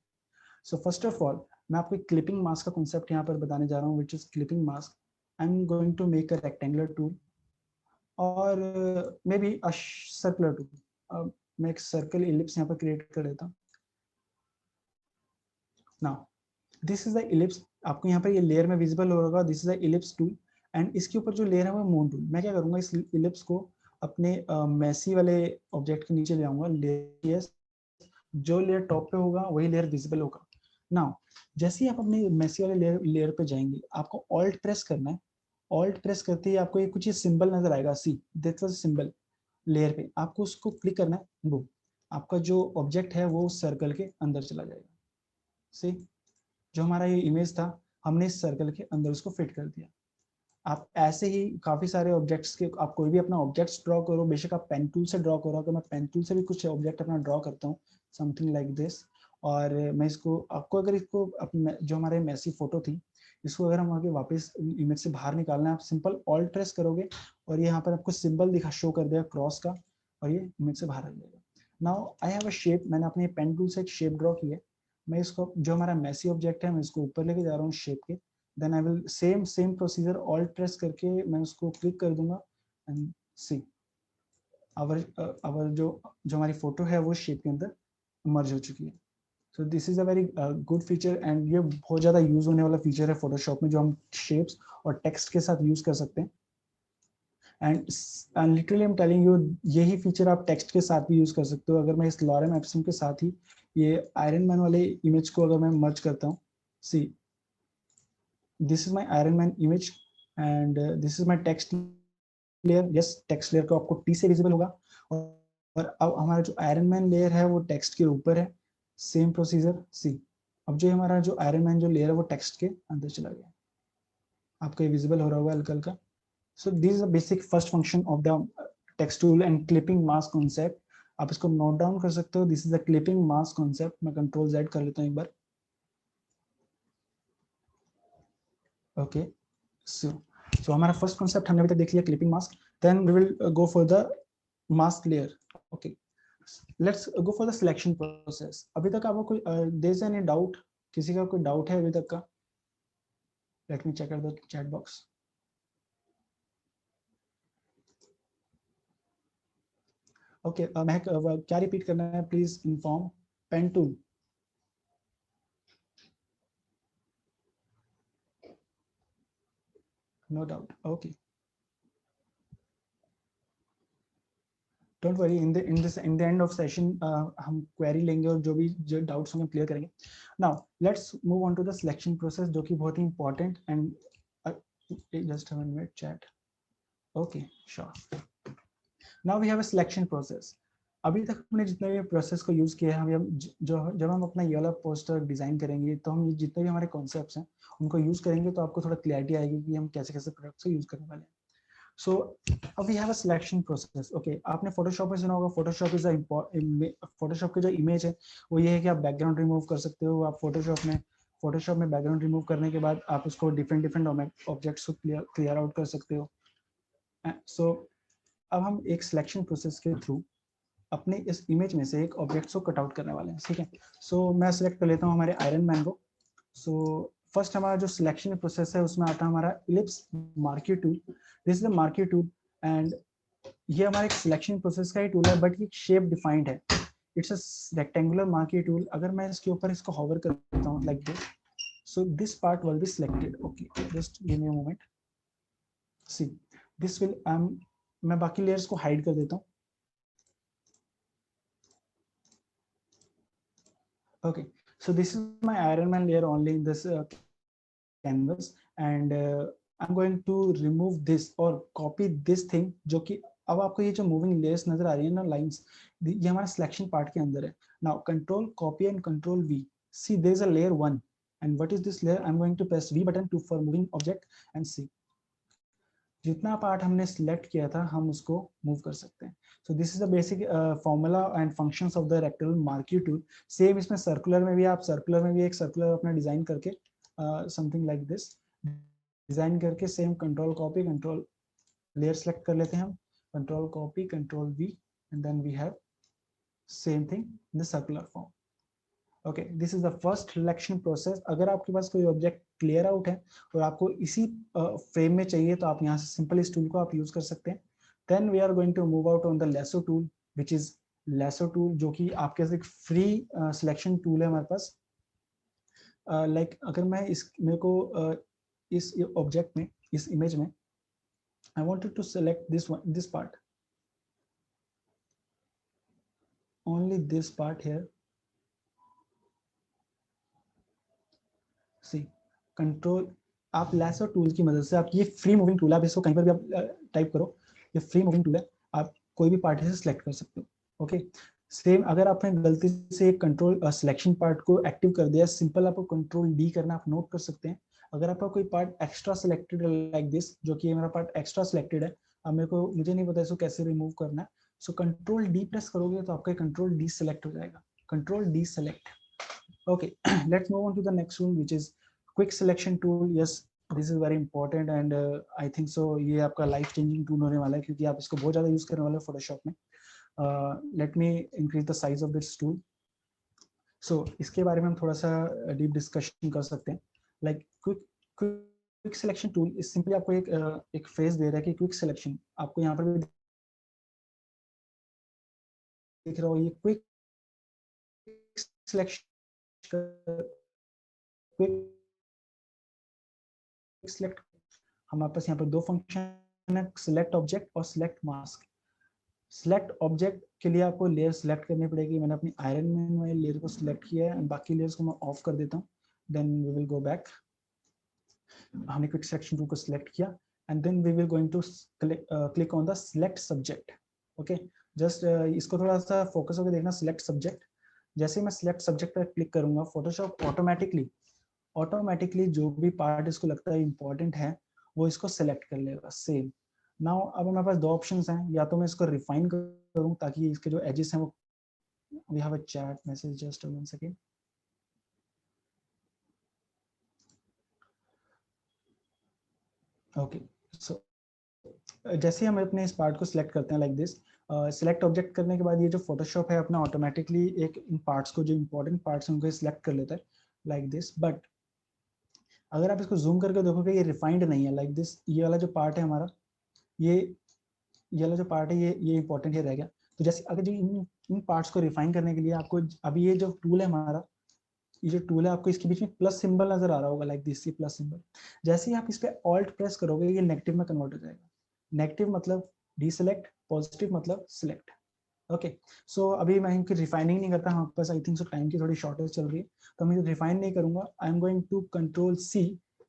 सो फर्स्ट ऑफ ऑल मैं आपको क्लिपिंग मास्क का कॉन्सेप्ट यहाँ पर बताने जा रहा हूँ, which is clipping mask. I am going to make a rectangular tool और may be a circular tool. मैं एक सर्कल इलिप्स यहाँ पर क्रिएट कर देता हूँ। Now this is the ellipse, आपको यहाँ पर ये लेयर में विजिबल होगा। This is the ellipse tool and इसके ऊपर जो लेयर है वो मून टूल। मैं क्या करूँगा, इस इलिप्स को अपने मेसी वाले ऑब्जेक्ट के नीचे ले आऊंगा। लेयर, जो लेयर टॉप पे होगा वही लेयर विजिबल होगा। नाउ जैसे ही आप अपने मेसी वाले लेयर पे जाएंगे आपको ऑल्ट प्रेस करना है। ऑल्ट प्रेस करते ही आपको ये कुछ ये सिंबल नजर आएगा, see that was symbol layer पे, आपको उसको क्लिक करना है। वो आपका जो ऑब्जेक्ट है वो सर्कल के अंदर चला जाएगा। सी, जो हमारा ये इमेज था हमने इस सर्कल के अंदर उसको फिट कर दिया। आप ऐसे ही काफी सारे ऑब्जेक्ट्स के, आप कोई भी अपना ऑब्जेक्ट्स ड्रॉ करो, बेशक आप पेन टूल से ड्रॉ करो। तो मैं पेन टूल से भी कुछ ऑब्जेक्ट अपना ड्रॉ करता हूँ, समथिंग लाइक दिस। और मैं इसको आपको अगर इसको जो हमारे मेसी फोटो थी इसको अगर हम आगे वापस इमेज से बाहर निकालना है, आप सिंपल ऑल्ट प्रेस करोगे और यहाँ पर आपको सिंबल दिखा शो कर देगा क्रॉस का और ये इमेज से बाहर आ जाएगा। Now I have a shape, मैंने अपने पेन टूल से एक शेप ड्रॉ की है। मैं इसको जो हमारा मेसी ऑब्जेक्ट है मैं इसको ऊपर लेके जा रहा हूँ शेप के। Then I will same procedure alt press करके मैं उसको क्लिक कर दूंगा एंड सी आवर जो हमारी फोटो है वो शेप के अंदर मर्ज हो चुकी है। सो this is a very good feature and ये बहुत ज़्यादा यूज होने वाला फीचर है फोटोशॉप में, जो हम शेप्स और टेक्स्ट के साथ यूज कर सकते हैं। And literally I am telling you, यही फीचर आप टेक्स्ट के साथ भी यूज कर सकते हो। अगर मैं इस लॉरेम एप्सन के साथ ही ये आयरन मैन वाले इमेज को अगर मैं मर्ज करता हूँ, सी this is my iron man image and this is my text layer. Yes, text layer को आपको टी से विजिबल होगा और अब हमारा जो आयरन मैन लेयर है वो टेक्स्ट के ऊपर है। सेम प्रोसीजर सी, अब जो हमारा जो आयरन मैन जो लेयर है वो टेक्स्ट के अंदर चला गया, आपको ये विजिबल हो रहा होगा हल्का हल्का। सो this is the basic first function of the text tool and clipping mask concept. आप इसको नोट डाउन कर सकते हो। This is the clipping mask concept. मैं कंट्रोल जेड कर लेता हूँ एक बार। ओके, सो हमारा फर्स्ट कॉन्सेप्ट हमने अभी तक देख लिया, clipping mask. Then we will go for the mask layer. Okay, let's go for the selection process. अभी तक आपको कोई देयर इज एनी डाउट, किसी का कोई डाउट है अभी तक का? Let me check the chat box. Okay, Mahak क्या रिपीट करना है please inform. Pen tool, no doubt. Okay, don't worry, in the end of session हम क्वेरी लेंगे और जो भी जो डाउट्स होंगे क्लियर करेंगे। Now let's move on to the selection process, जो कि बहुत ही important and just a minute chat. Okay, sure. Now we have a selection process. अभी तक हमने जितने भी प्रोसेस को यूज किया है, हम जब हम अपना ये वाला पोस्टर डिजाइन करेंगे तो हम जितने भी हमारे कॉन्सेप्ट्स हैं उनको यूज करेंगे तो आपको थोड़ा क्लैरिटी आएगी कि हम कैसे कैसे प्रोडक्ट्स को यूज करने वाले हैं. So we have a selection process. Okay, आपने फोटोशॉप में सुना होगा. फोटोशॉप इज फोटोशॉप की जो इमेज है वो ये है कि आप बैकग्राउंड रिमूव कर सकते हो. आप फोटोशॉप में बैकग्राउंड रिमूव करने के बाद आप उसको डिफरेंट डिफरेंट ऑब्जेक्ट्स को क्लियर आउट कर सकते हो. सो अब हम एक सिलेक्शन प्रोसेस के थ्रू अपने इस इमेज में से एक ऑब्जेक्ट को कट आउट करने वाले हैं. ठीक है. सो मैं सिलेक्ट कर लेता हूँ हमारे आयरन मैन को. सो फर्स्ट हमारा जो सिलेक्शन प्रोसेस है उसमें आता है हमारा ellipse marquee tool. This is the marquee tool and ये हमारा एक सिलेक्शन प्रोसेस का ही टूल है बट ये शेप डिफाइंड है. It's a rectangular marquee tool. अगर मैं इसके ऊपर इसको होवर करता हूँ like this, so this part will be selected. Okay, just give me a moment. See this will मैं बाकी लेयर्स को हाइड कर देता हूँ. Okay, so this is my Iron Man layer only in this canvas, and I'm going to remove this or copy this thing. जो कि अब आपको ये जो moving layers नजर आ रही है ना, lines, ये हमारा selection part के अंदर है. Now control copy and control V. See, there is a layer 1, and what is this layer? I'm going to press V button to for moving object and see. जितना part हमने select किया था हम उसको move कर सकते हैं. So this is the basic formula and functions of the rectangular marquee tool. Same इसमें सर्कुलर में भी एक सर्कुलर अपना डिजाइन करके समथिंग लाइक दिस डिजाइन करके same control copy control layer select कर लेते हैं हम. Control copy control V and then we have same thing in the circular form. Okay, this is the first selection process. अगर आपके पास कोई object clear out है और आपको इसी फ्रेम में चाहिए तो आप यहाँ से सिंपल इस टूल को आप यूज कर सकते हैं. Then we are going to move out on the lasso tool which is lasso tool, जो कि आपके पास एक फ्री सिलेक्शन टूल है हमारे पास. लाइक अगर मैं इस मेरे को इस ऑब्जेक्ट में इस इमेज में I wanted to select this part, only this part here. See control आप लेसो टूल की मदद से आप ये फ्री मूविंग टूल है, आप इसको कहीं पर भी आप टाइप करो, ये फ्री मूविंग टूल है, आप कोई भी पार्ट से सिलेक्ट कर सकते हो. ओके, सेम अगर आपने गलती से कंट्रोल सिलेक्शन पार्ट को एक्टिव कर दिया, सिंपल आपको कंट्रोल डी करना आप नोट कर सकते हैं. अगर आपका कोई पार्ट एक्स्ट्रा सिलेक्टेड है लाइक दिस, जो कि मेरा पार्ट एक्स्ट्रा सिलेक्टेड है, अब मुझे नहीं पता इसको कैसे रिमूव करना है. सो कंट्रोल डी प्रेस करोगे तो आपका कंट्रोल डी सेलेक्ट हो जाएगा. Control D select. Okay, let's move on to the next one, which is quick selection tool. Yes, this is very important and I think so ये आपका life changing tool होने वाला है क्योंकि आप इसको बहुत ज़्यादा यूज करने वाले हो Photoshop में. Let me increase the size of this tool. So इसके बारे में हम थोड़ा सा deep discussion कर सकते हैं. Like quick selection tool is simply आपको एक phrase दे रहा है कि quick selection. आपको यहाँ पर भी दिख रहा हो ये quick selection select. हमारे पास यहाँ पर दो फंक्शन है, सिलेक्ट ऑब्जेक्ट और सिलेक्ट मास्क. सिलेक्ट ऑब्जेक्ट के लिए आपको लेयर सिलेक्ट करनी पड़ेगी. मैंने अपनी आयरन मैन में लेयर को सिलेक्ट किया है, बाकी लेयर्स को मैं ऑफ कर देता हूँ. Then we will go back. हमने क्विक सिलेक्शन टूल को सिलेक्ट किया and then we will going to click on the select subject. Okay, just इसको थोड़ा सा फोकस होकर देखना. सिलेक्ट सब्जेक्ट, जैसे मैं सिलेक्ट सब्जेक्ट पर क्लिक करूंगा फोटोशॉप ऑटोमेटिकली जो भी पार्ट इसको लगता है इंपॉर्टेंट है वो इसको सेलेक्ट कर लेगा. सेम नाउ अब हमारे पास दो ऑप्शंस हैं, या तो मैं इसको रिफाइन करूं ताकि इसके जो एजेस हैं वो, we have a chat message, just one second. Okay, so जैसे हम अपने इस पार्ट को सिलेक्ट करते हैं लाइक दिस, सिलेक्ट ऑब्जेक्ट करने के बाद ये जो फोटोशॉप है अपना ऑटोमेटिकली एक इन पार्ट्स को, जो इंपॉर्टेंट पार्ट्स हैं उनको सिलेक्ट कर लेता है लाइक दिस. बट अगर आप इसको जूम करके देखोगे ये रिफाइंड नहीं है लाइक दिस. ये वाला जो पार्ट है हमारा, ये वाला जो पार्ट है ये इंपॉर्टेंट है रह गया. तो जैसे अगर जो इन पार्ट्स को रिफाइन करने के लिए आपको अभी ये जो टूल है हमारा, ये जो टूल है आपको इसके बीच में प्लस सिंबल नजर आ रहा होगा लाइक दिस, ये प्लस सिंबल. जैसे ही आप इस पे ऑल्ट प्रेस करोगे ये नेगेटिव में कन्वर्ट हो जाएगा. नेगेटिव मतलब डीसेलेक्ट, पॉजिटिव मतलब सिलेक्ट. ओके, सो अभी मैं इनकी रिफाइनिंग नहीं करता, हमारे पास आई थिंक सो टाइम की थोड़ी शॉर्टेज चल रही है तो मैं रिफाइन नहीं करूंगा. I am going to control C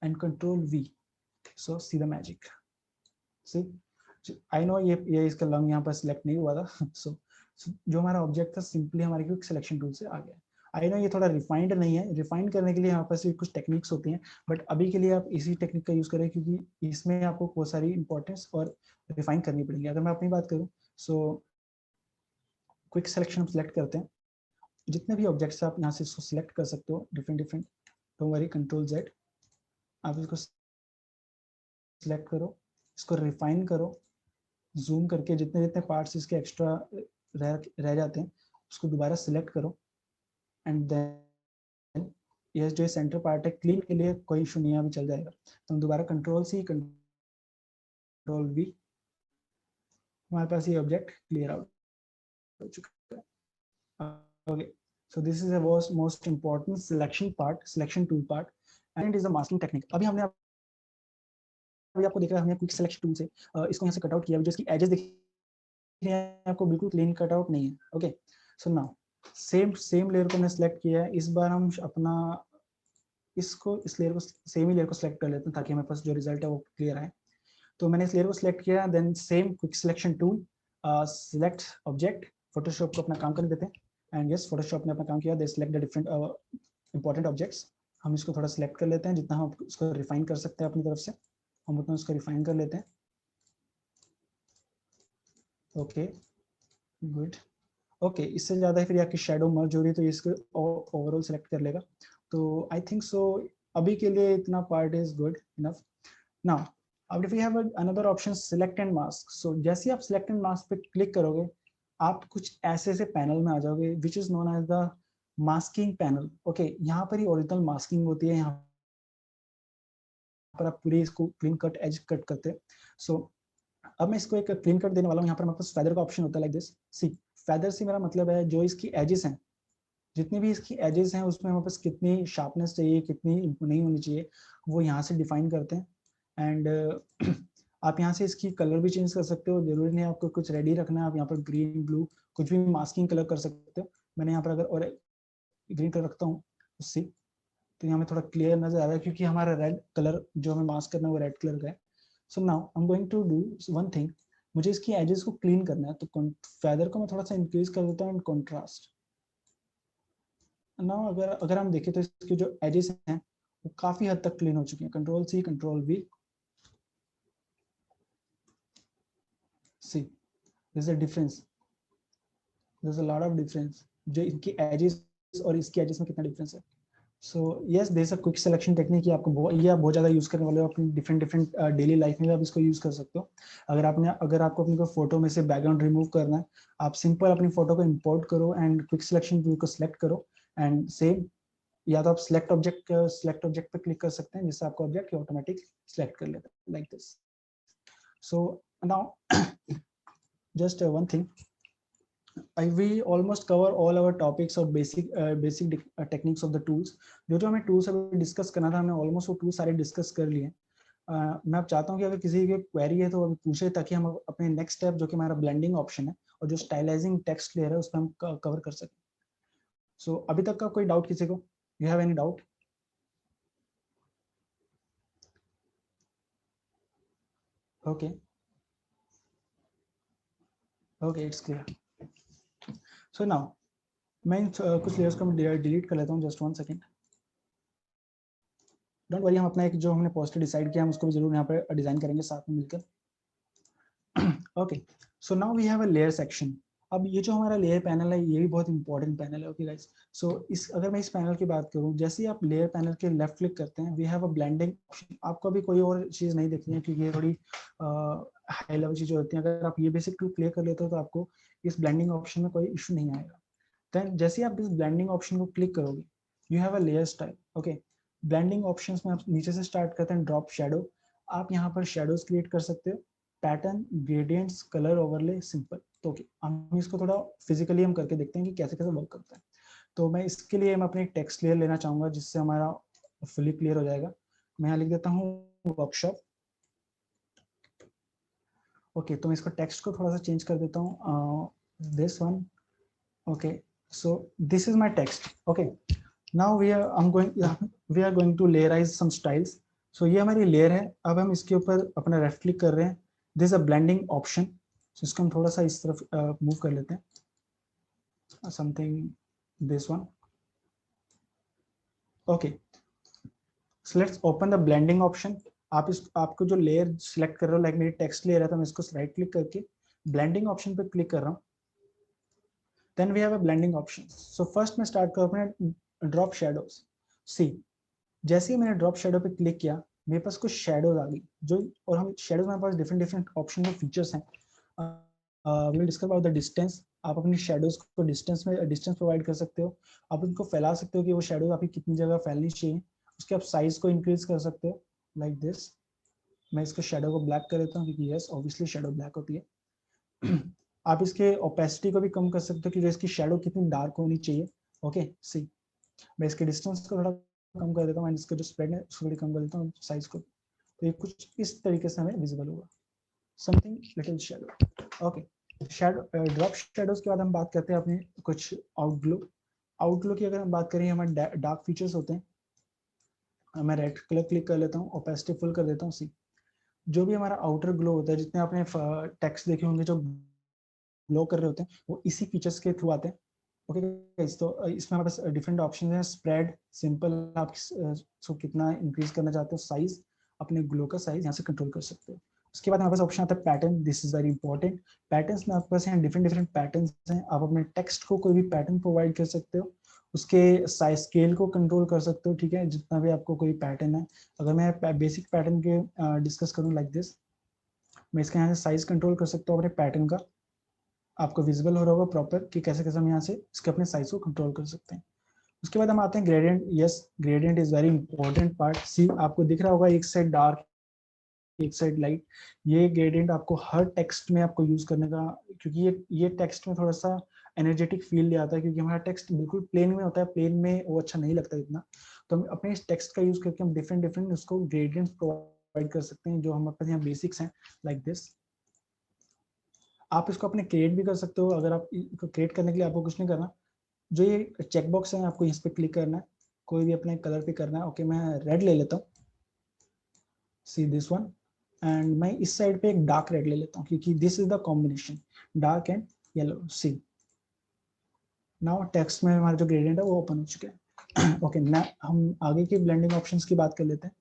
and control V. So see the magic. See, I know ये इसका लंग यहाँ पर सिलेक्ट नहीं हुआ था. सो जो हमारा ऑब्जेक्ट था सिंपली हमारे क्विक सिलेक्शन टूल से आ गया। आई नो ये थोड़ा रिफाइंड नहीं है, रिफाइंड करने के लिए यहाँ पर कुछ टेक्निक्स होती हैं, बट अभी के लिए आप इसी टेक्निक का यूज करें क्योंकि इसमें आपको बहुत सारी इंपॉर्टेंस और रिफाइन करनी पड़ेगी। अगर मैं अपनी बात करूँ सो क्विक सिलेक्शन हम सिलेक्ट करते हैं, जितने भी ऑब्जेक्ट्स आप यहाँ से इसको सिलेक्ट कर सकते हो different different, don't worry, control Z, आप इसको सिलेक्ट करो, इसको रिफाइन करो, जूम करके जितने जितने पार्ट्स इसके एक्स्ट्रा रह जाते हैं उसको दोबारा सिलेक्ट करो, एंड देन ये जो सेंटर पार्ट है क्लीन के लिए कोई इशू नहीं है, अभी चल जाएगा। तो हम दोबारा कंट्रोल सी कंट्रोल वी, हमारे पास ये ऑब्जेक्ट क्लियर आउट हो चुका है। Okay, so this is the most important selection part, selection tool part, and it is a masking technique. अभी आपको दिख रहा है हमने क्विक सिलेक्शन टूल से इसको यहाँ से कट आउट किया, जो इसकी एजेस दिख रही हैं आपको बिल्कुल क्लीन कट आउट नहीं है। Okay, so now same layer को मैंने सेलेक्ट किया है, इस बार हम अपना इसको इस लेयर को सेम ही लेयर को सिलेक्ट कर लेते हैं ताकि हमारे पास जो रिजल्ट है वो क्लियर आए। तो मैंने इस लेयर को सिलेक्ट किया, then same quick selection tool, select object, Photoshop को अपना काम करने देते हैं, एंड यस फोटोशॉप ने अपना काम किया, they select the different important objects. हम इसको थोड़ा सिलेक्ट कर लेते हैं, जितना हम उसको रिफाइन कर सकते हैं अपनी तरफ से हम उतना उसको रिफाइन कर लेते हैं। ओके गुड, ओके, इससे ज़्यादा फिर आपकी शेडो मर्ज हो रही है तो इसको ओवरऑल सेलेक्ट कर लेगा। तो आई थिंक सो अभी के लिए इतना part is good enough. Now अब if we have another option select and mask, so जैसे आप select and mask पे क्लिक करोगे आप कुछ ऐसे से पैनल में आ जाओगे which is known as the masking panel। Okay, यहाँ पर ही ओरिजिनल मास्किंग होती है, यहाँ पर आप पूरी इसको क्लीन कट एज कट करते हैं। सो अब मैं इसको एक क्लीन कट देने वाला हूँ। यहाँ पर हमारे पास फेदर का ऑप्शन होता है लाइक दिस। सी फेदर से मेरा मतलब है जो इसकी एजेस हैं, जितनी भी इसकी एजेस हैं उसमें हमारे पास कितनी शार्पनेस चाहिए कितनी नहीं होनी चाहिए वो यहाँ से डिफाइन करते हैं। एंड आप यहाँ से इसकी कलर भी चेंज कर सकते हो, जरूरी नहीं आपको कुछ रेडी रखना है, आप यहाँ पर ग्रीन ब्लू कुछ भी मास्किंग कलर कर सकते हो। मैंने यहाँ पर अगर और ग्रीन कलर रखता हूँ उससे तो यहाँ में थोड़ा क्लियर नजर आ रहा है क्योंकि हमारा रेड कलर जो हमें मास्क करना है वो रेड कलर का है। So now I am going to do one thing, मुझे इसकी एजेस को क्लीन करना है तो फेदर को मैं थोड़ा सा इंक्रीज कर देता हूँ एंड कॉन्ट्रास्ट। नाउ अगर हम देखें तो इसके जो एजेस हैं वो काफी हद तक क्लीन हो चुके हैं। Control C control V, see there's a difference, there's a lot of difference जो इनकी एजेस और इसकी एजेस में कितना डिफरेंस है। So yes there is a quick selection technique, ये आपको ये आप बहुत ज़्यादा यूज़ करने वाले हो अपनी डिफरेंट डेली लाइफ में भी आप इसको यूज़ कर सकते हो। अगर आपको अपनी कोई फोटो में से बैकग्राउंड रिमूव करना है आप सिंपल अपनी फोटो को इंपोर्ट करो एंड क्विक सिलेक्शन टूल को सिलेक्ट करो एंड सेम, या तो आप सिलेक्ट ऑब्जेक्ट पे क्लिक कर सकते हैं जिससे आपका ऑब्जेक्ट ऑटोमेटिक सिलेक्ट कर लेता है like this. So now just one thing, we almost cover all our topics or basic techniques of the tools। जो हमें tools अभी डिस्कस करना था हमने ऑलमोस्ट वो टूल सारे डिस्कस कर लिए। मैं अब चाहता हूँ कि अगर किसी की क्वेरी है तो अभी पूछे ताकि हम अपने नेक्स्ट स्टेप जो कि हमारा ब्लेंडिंग ऑप्शन है और जो स्टाइलाइजिंग टेक्स्ट लेयर है उस पर हम कवर कर सकें। सो अभी तक का कोई डाउट किसी को, you have any doubt? Okay okay it's clear. So now मैं कुछ लेयर्स को डिलीट कर लेता हूँ, just one second. Don't worry, हम अपना एक जो हमने पोस्टर डिसाइड किया हम उसको भी जरूर यहाँ पर डिजाइन करेंगे साथ में मिलकर। Okay, so now we have a layer section. अब ये जो हमारा लेयर पैनल है ये भी बहुत इंपॉर्टेंट पैनल है। ओके गाइस, सो अगर मैं इस पैनल की बात करूँ, जैसे ही आप लेयर पैनल के लेफ्ट क्लिक करते हैं we have a blending option. आपको अभी कोई और चीज़ नहीं देखनी है क्योंकि ये थोड़ी हाई लेवल चीज़ें होती हैं। अगर आप ये बेसिक टूल क्लियर कर लेते हो तो आपको इस ब्लेंडिंग ऑप्शन में कोई इशू नहीं आएगा। देन जैसे आप इस ब्लेंडिंग ऑप्शन को क्लिक करोगे you have a layer style. Okay, blending options में आप नीचे से स्टार्ट करते हैं ड्रॉप शेडो, आप यहाँ पर शेडोज क्रिएट कर सकते हो, pattern, gradients, colour overlay, simple. तो ओके, हम इसको थोड़ा फिजिकली हम करके देखते हैं कि कैसे कैसे वर्क करता है। तो मैं इसके लिए मैं अपनी टेक्स्ट लेयर लेना चाहूँगा जिससे हमारा फुली क्लियर हो जाएगा। मैं यहाँ लिख देता हूँ वर्कशॉप। ओके, तो मैं इसको टेक्स्ट को थोड़ा सा चेंज कर देता हूँ, this one. Okay, so this is my text। okay, now we are going to layerize some styles। so ये हमारी लेयर है। अब हम इसके ऊपर अपना लेफ्ट क्लिक कर रहे हैं, this is a blending option। so इसको हम थोड़ा सा इस तरफ मूव कर लेते हैं। something this one. Okay, so let's open the blending option. आपको जो लेयर सिलेक्ट कर रहे हो, लाइक मेरी टेक्स्ट लेयर है तो मैं इसको राइट क्लिक करके ब्लेंडिंग ऑप्शन पे क्लिक कर रहा हूँ. Then we have a blending options. So first मैं स्टार्ट करूँ अपने ड्रॉप शेडोज. सी जैसे ही मैंने ड्रॉप शेडो पे क्लिक किया मेरे पास कुछ शेडोज आ गई जो, और हम शेडोज में पास डिफरेंट ऑप्शन और फीचर्स हैं. We will discuss about the distance. आप अपनी शेडोज को डिस्टेंस प्रोवाइड कर सकते हो. आप उनको फैला सकते हो कि वो शेडोज आपकी कितनी जगह फैलनी चाहिए. उसके आप साइज को इंक्रीज कर सकते हो लाइक दिस. मैं इसको शेडो को ब्लैक कर देता हूँ क्योंकि यस ऑब्वियसली शेडो ब्लैक होती है. आप इसके ओपेसिटी को भी कम कर सकते हो कि इसकी शेडो कितनी डार्क होनी चाहिए. ओके सी मैं इसके डिस्टेंस को थोड़ा कम कर देता हूँ एंड इसका जो स्प्रेड है उसको भी कम कर देता हूँ साइज को. तो ये कुछ इस तरीके से हमें विजिबल होगा. Something little shadow. Okay, shadow drop shadows के बाद हम बात करते हैं अपने कुछ आउटग्लो. आउटग्लो की अगर हम बात करें हमारे डार्क फीचर्स होते हैं. मैं रेड कलर क्लिक कर लेता हूँ, ओपेसिटी फुल कर देता हूँ. सी जो भी हमारा आउटर ग्लो होता है, जितने आपने टेक्स्ट देखे होंगे जो ग्लो कर रहे होते हैं वो इसी फीचर्स के थ्रू आते हैं. ओके गाइस, तो इसमें हमारे पास डिफरेंट ऑप्शन हैं. स्प्रेड, सिंपल, आप सो कितना इंक्रीज करना चाहते हो साइज, अपने ग्लो का साइज यहाँ से कंट्रोल कर सकते हो. उसके बाद हमारे पास ऑप्शन आता है pattern. This is very important. Patterns में आपके पास यहाँ डिफरेंट पैटर्न्स हैं. आप अपने टेक्स्ट को कोई भी पैटर्न प्रोवाइड कर सकते हो. उसके साइज स्केल को कंट्रोल कर सकते हो. ठीक है, जितना भी आपको कोई पैटर्न है. अगर मैं बेसिक पैटर्न के डिस्कस करूँ लाइक दिस, मैं इसके यहाँ से साइज कंट्रोल कर सकता हूँ अपने पैटर्न का. आपको विजिबल हो रहा होगा प्रॉपर कि कैसे कैसे हम यहाँ से इसके अपने साइज को कंट्रोल कर सकते हैं. उसके बाद हम आते हैं gradient. Yes, gradient is very important part. See आपको दिख रहा होगा एक साइड डार्क एक साइड लाइट. ये ग्रेडियंट आपको हर टेक्स्ट में आपको यूज करने का, क्योंकि ये टेक्स्ट में थोड़ा सा एनर्जेटिक फील ले आता है, क्योंकि हमारा टेक्स्ट बिल्कुल प्लेन में होता है. प्लेन में वो अच्छा नहीं लगता इतना. तो हम अपने इस टेक्स्ट का यूज करके हम डिफरेंट उसको ग्रेडियंट्स प्रोवाइड कर सकते हैं जो हमारे पास यहाँ बेसिक्स हैं लाइक दिस. आप इसको अपने क्रिएट भी कर सकते हो. अगर आप क्रिएट करने के लिए आपको कुछ नहीं करना, जो ये चेक बॉक्स है आपको इस पे क्लिक करना है, कोई भी अपने कलर पे करना है. ओके, मैं रेड ले लेता हूँ. सी दिस वन. एंड मैं इस साइड पे एक डार्क रेड ले लेता हूँ क्योंकि this is the combination dark and yellow. See now text में हमारा जो ग्रेडियंट है वो ओपन हो चुके हैं. ओके, हम आगे की ब्लेंडिंग ऑप्शंस की बात कर लेते हैं.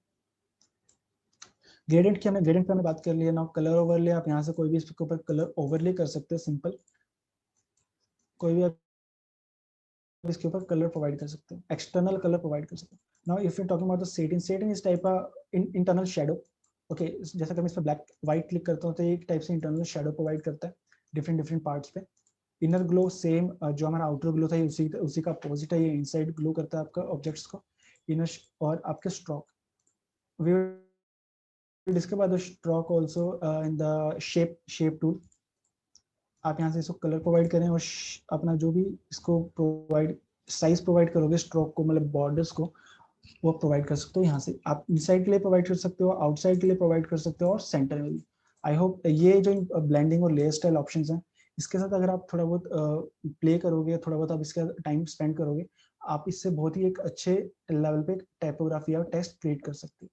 ग्रेडियंट की हमने बात कर लिया. Now colour overlay. आप यहाँ से कोई भी इसके ऊपर कलर ओवरले कर सकते हो. सिंपल कोई भी इसके ऊपर कलर प्रोवाइड कर सकते हो, एक्सटर्नल कलर प्रोवाइड कर सकते हो. Now if you talking about the setting is type internal shadow. Okay, जैसा कि मैं इस पर ब्लैक व्हाइट क्लिक करता हूँ तो एक टाइप से इंटरनल शेडो प्रोवाइड करता है डिफरेंट पार्ट्स पे. इनर ग्लो सेम जो हमारा आउटर ग्लो था उसी का अपोजिट है. ये इनसाइड ग्लो करता है आपका ऑब्जेक्ट्स को. इनर और आपके stroke. We will discuss about the stroke also in the shape tool. आप यहाँ से इसको कलर प्रोवाइड करें और अपना जो भी इसको साइज प्रोवाइड करोगे स्ट्रोक को, मतलब बॉर्डर्स को, वो प्रोवाइड कर सकते हो. यहाँ से आप इनसाइड के लिए प्रोवाइड कर सकते हो, आउटसाइड के लिए प्रोवाइड कर सकते हो और सेंटर में भी. आई होप ये जो ब्लेंडिंग और लेयर स्टाइल ऑप्शंस हैं, इसके साथ अगर आप थोड़ा बहुत प्ले करोगे, थोड़ा बहुत आप इसका टाइम स्पेंड करोगे, आप इससे बहुत ही एक अच्छे लेवल पे टाइपोग्राफी और टेक्स्ट क्रिएट कर सकते हो.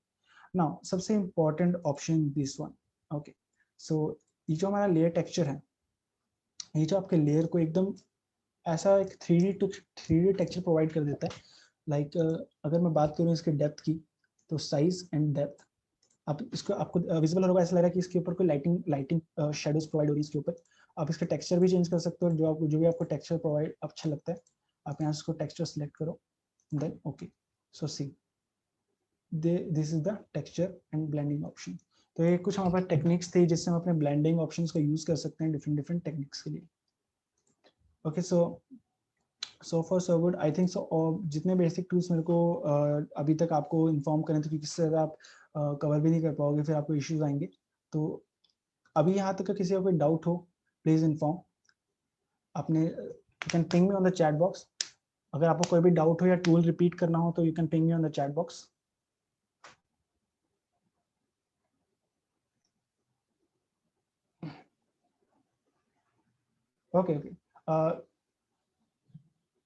नाउ सबसे important option this one. Okay, so ये जो हमारा लेयर टेक्सचर है, ये जो आपके लेयर को एकदम ऐसा एक 3D टेक्सचर प्रोवाइड कर देता है. लाइक अगर मैं बात करूँ इसके डेप्थ की, तो साइज एंड डेप्थ आप इसको आपको विजिबल होगा. ऐसा लग रहा है कि इसके ऊपर कोई लाइटिंग शेडोज प्रोवाइड हो रही है इसके ऊपर. आप इसका टेक्सचर भी चेंज कर सकते हो. जो भी आपको टेक्सचर प्रोवाइड अच्छा लगता है, आप यहाँ इसको टेक्सचर सेलेक्ट करो. Then okay, so see this is the texture and blending option. तो ये कुछ हमारे पास टेक्निक्स थी जिससे हम अपने ब्लेंडिंग ऑप्शंस को यूज कर सकते हैं डिफरेंट टेक्निक्स के लिए. Okay, so for so good. I think सो जितने बेसिक टूल्स मेरे को अभी तक आपको इन्फॉर्म करें थे, क्योंकि इससे आप कवर भी नहीं कर पाओगे, फिर आपको इश्यूज आएंगे. तो अभी यहाँ तक का किसी का कोई डाउट हो, प्लीज इन्फॉर्म. आपने you can ping me on the chat box. अगर आपको कोई भी डाउट हो या टूल रिपीट करना हो तो you can ping me on the chat box. Okay okay,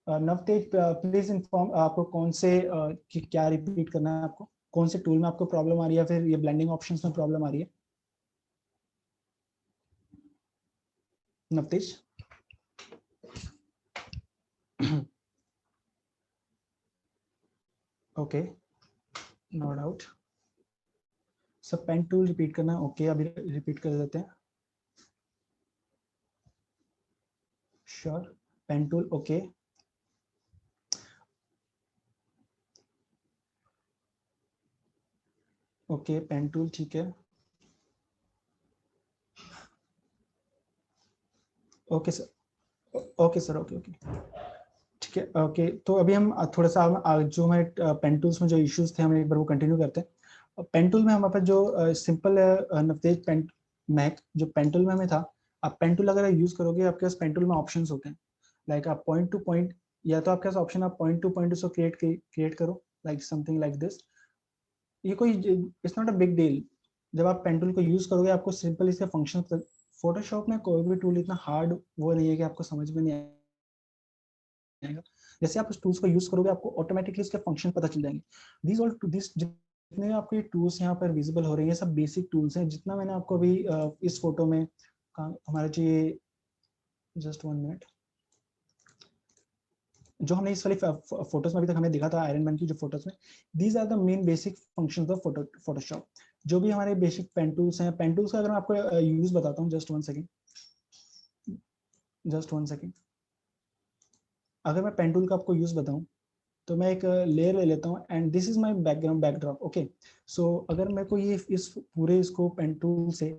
Navtej please inform. आपको कौन से क्या रिपीट करना है, आपको कौन से टूल में आपको प्रॉब्लम आ रही है, फिर ये ब्लेंडिंग ऑप्शंस में प्रॉब्लम आ रही है. नवतेज. Okay, no doubt. सब पेन टूल रिपीट करना है, ओके, अभी रिपीट कर देते हैं। Sure, pen tool, okay. Okay, pen tool, ठीक है। Okay sir, okay sir, okay okay, ठीक है। ओके, तो अभी हम थोड़ा सा जो हमारे पेन टूल्स में जो इश्यूज थे हम एक बार वो कंटिन्यू करते हैं। पेन टूल में हमारे पास जो सिंपल है नवतेज पेन मैक, जो पेन टूल में हमें था, आप पेन टूल अगर यूज करोगे आपके पास पेन टूल में ऑप्शंस होते हैं, लाइक आप पॉइंट टू पॉइंट, या तो आपके पास ऑप्शन आप पॉइंट टू पॉइंट उसको क्रिएट करो, लाइक समथिंग लाइक दिस। ये कोई, it's not a big deal. जब आप पेन टूल को यूज करोगे आपको सिंपल इसके फंक्शन, फोटोशॉप में कोई भी टूल इतना हार्ड वो नहीं है कि आपको समझ में नहीं आएगा। जैसे आप उस टूल्स को यूज करोगे आपको ऑटोमेटिकली इसके फंक्शन पता चल जाएंगे। दिस ऑल दिस जितने आपको ये टूल्स यहाँ पर विजिबल हो रहे हैं ये सब बेसिक टूल्स हैं। जितना मैंने आपको अभी इस फोटो में हमारा जो ये, जस्ट 1 मिनट, जो हमने इस वाली फोटोज में अभी तक हमें दिखा था आयरन मैन की जो फोटोज में, these are the main basic functions of Photoshop. जो भी हमारे बेसिक पेन टूल्स हैं, पेन टूल्स का अगर मैं आपको यूज बताता हूँ, जस्ट 1 सेकेंड, जस्ट 1 सेकेंड। अगर मैं पेन टूल का आपको यूज बताऊं तो मैं एक लेयर ले लेता हूँ and this is my background backdrop. Okay, so अगर मेरे को ये इस पूरे इसको पेन टूल से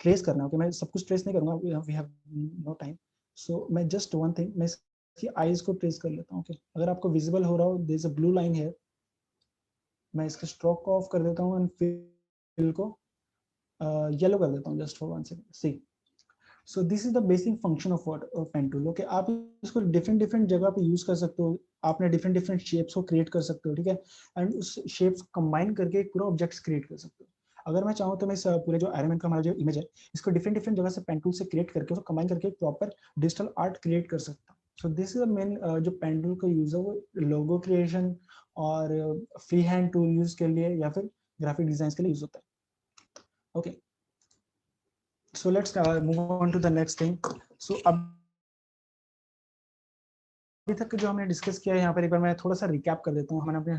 ट्रेस करना है, ओके, मैं सब कुछ ट्रेस नहीं करूंगा, वी हैव नो टाइम। सो मैं जस्ट वन थिंग, मैं इसकी आईज को ट्रेस कर लेता हूँ। ओके, अगर आपको विजिबल हो रहा हो, there is a blue line here, मैं इसका स्ट्रोक को ऑफ कर देता हूँ एंड फिल को येलो कर देता हूँ, just for 1 second. See, so this is the basic function of pen tool. Okay, आप इसको डिफरेंट डिफरेंट जगह पे यूज कर सकते हो, आपने डिफरेंट डिफरेंट शेप्स को क्रिएट कर सकते हो, ठीक है, एंड उस शेप्स कंबाइन करके एक पूरा ऑब्जेक्ट्स क्रिएट कर सकते हो। अगर मैं चाहूँ तो मैं इस पूरे जो आयरन मैन का हमारा जो इमेज है इसको डिफरेंट डिफरेंट जगह से पेन टूल से क्रिएट करके उसको कंबाइन करके एक प्रॉपर डिजिटल आर्ट क्रिएट कर सकता हूँ। सो दिस इज द मेन जो पेन टूल का यूज है, वो लोगो क्रिएशन और फ्री हैंड टूल यूज के लिए या फिर ग्राफिक डिजाइन के लिए यूज होता है। Okay, so let's move on to the next thing. So अभी तक जो हमने डिस्कस किया है यहाँ पर एक बार मैं थोड़ा सा रिकैप कर देता हूँ। हमने अपने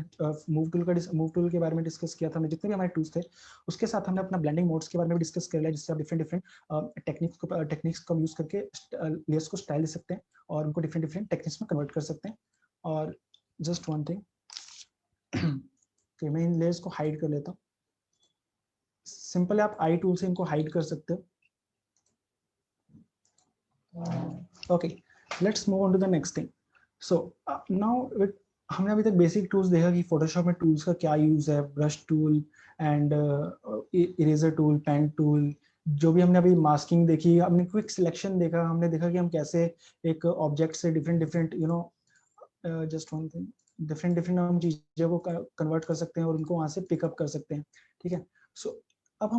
मूव टूल के बारे में डिस्कस किया था, हमने जितने भी हमारे टूल्स थे उसके साथ हमने अपना ब्लेंडिंग मोड्स के बारे में भी डिस्कस कर लिया, जिससे आप डिफरेंट डिफरेंट टेक्निक्स को यूज करके लेयर्स को स्टाइल दे सकते हैं और उनको डिफरेंट डिफरेंट टेक्निक्स में कन्वर्ट कर सकते हैं। और जस्ट वन थिंग, मैं इन लेयर्स को हाइड कर लेता हूँ। सिंपल आप आई टूल से इनको हाइड कर सकते हो। Okay, let's move on to the next thing. So now हमने अभी तक बेसिक टूल्स देखा कि फोटोशॉप में टूल्स का क्या यूज है, brush tool and eraser tool, pen tool, जो भी हमने अभी मास्किंग देखी, हमने क्विक सिलेक्शन देखा, हमने देखा कि हम कैसे एक ऑब्जेक्ट से different different just one thing, different different हम चीज़ों को कन्वर्ट कर सकते हैं और उनको वहाँ से पिकअप कर सकते हैं, ठीक है। सो अब